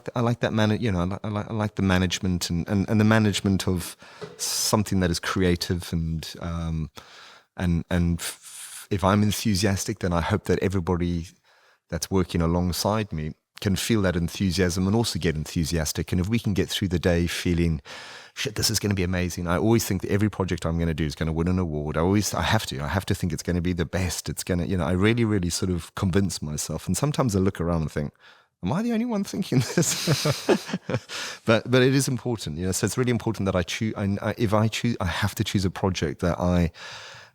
that. I like that I like the management and the management of something that is creative, and if I'm enthusiastic, then I hope that everybody that's working alongside me can feel that enthusiasm and also get enthusiastic. And if we can get through the day feeling, shit, this is going to be amazing. I always think that every project I'm going to do is going to win an award. I have to think it's going to be the best. It's going to, I really, really sort of convince myself. And sometimes I look around and think, am I the only one thinking this? but it is important, so it's really important that I choose. If I choose, I have to choose a project that I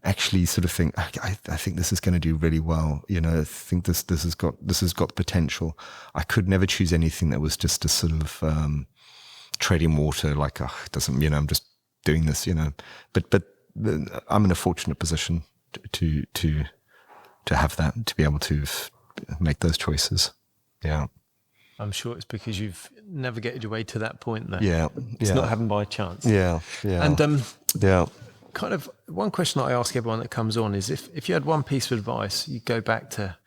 actually sort of think, I think this is going to do really well. I think this has got potential. I could never choose anything that was just a sort of treading water, like, it doesn't, I'm just doing this, But I'm in a fortunate position to have that, to be able to make those choices. Yeah. I'm sure it's because you've navigated your way to that point there. Yeah. It's not happened by chance. Yeah. And yeah. Kind of one question that I ask everyone that comes on is if you had one piece of advice, you go back to,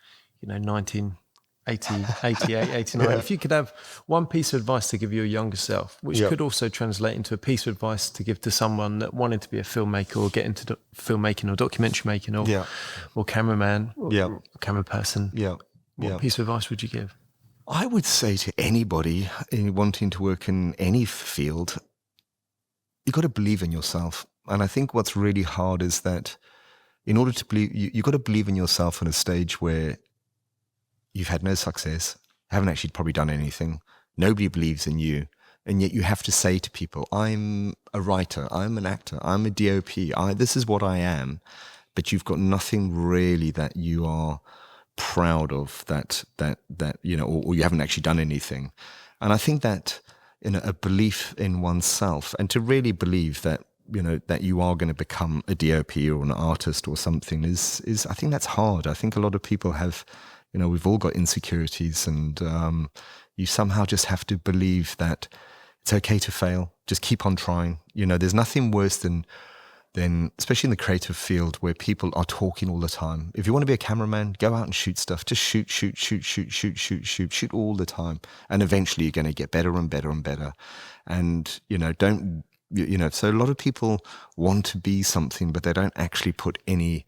1980, 88, 89. Yeah. If you could have one piece of advice to give your younger self, which could also translate into a piece of advice to give to someone that wanted to be a filmmaker or get into filmmaking or documentary making or cameraman or camera person, what piece of advice would you give? I would say to anybody wanting to work in any field, you got to believe in yourself. And I think what's really hard is that in order to believe, you got to believe in yourself on a stage where you've had no success, haven't actually probably done anything, nobody believes in you, And yet you have to say to people, I'm a writer, I'm an actor, I'm a DOP, this is what I am. But you've got nothing really that you are proud of, that you know, or you haven't actually done anything. And I think that, you know, a belief in oneself, and to really believe that, you know, that you are going to become a DOP or an artist or something is I think that's hard. I think a lot of people have, you know, we've all got insecurities, and you somehow just have to believe that it's okay to fail. Just keep on trying. You know, there's nothing worse than, especially in the creative field where people are talking all the time. If you want to be a cameraman, go out and shoot stuff. Just shoot all the time. And eventually you're going to get better and better and better. And, you know, so a lot of people want to be something, but they don't actually put any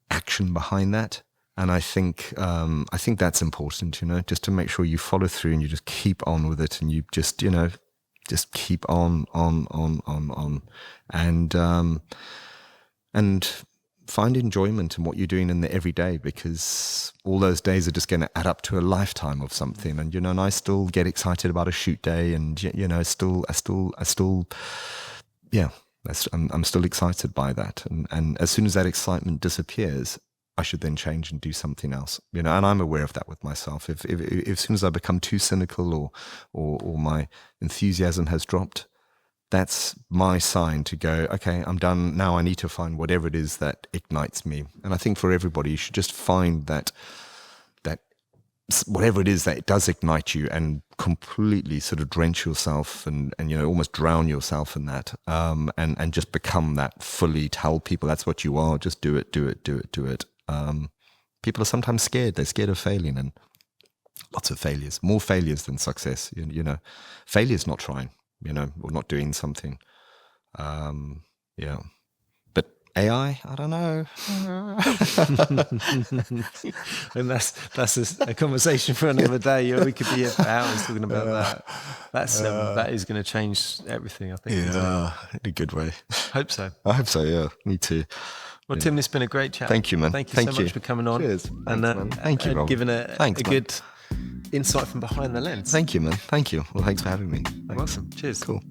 action behind that. And I think that's important, you know, just to make sure you follow through and you just keep on with it, and you just, you know, just keep on, and find enjoyment in what you're doing in the everyday, because all those days are just going to add up to a lifetime of something. And, you know, and I still get excited about a shoot day, and, you know, I'm still excited by that. And as soon as that excitement disappears, I should then change and do something else, you know. And I'm aware of that with myself. If as soon as I become too cynical or my enthusiasm has dropped, that's my sign to go, okay, I'm done. Now I need to find whatever it is that ignites me. And I think for everybody, you should just find that whatever it is that does ignite you, and completely sort of drench yourself and you know, almost drown yourself in that, and just become that fully. Tell people that's what you are. Just do it. People are sometimes scared. They're scared of failing, and lots of failures, more failures than success. You know, failure is not trying, you know, or not doing something. Yeah. But AI, I don't know. And that's a conversation for another day. You know, we could be here for hours talking about that. That is going to change everything, I think. Yeah, in a good way. Hope so. I hope so, yeah. Me too. Well, Tim, it's been a great chat. Thank you, man. Thank you so much for coming on. Cheers. And Thank you, Rob. giving a good insight from behind the lens. Thank you, man. Thank you. Well, thanks for having me. You're welcome. Cheers. Cool.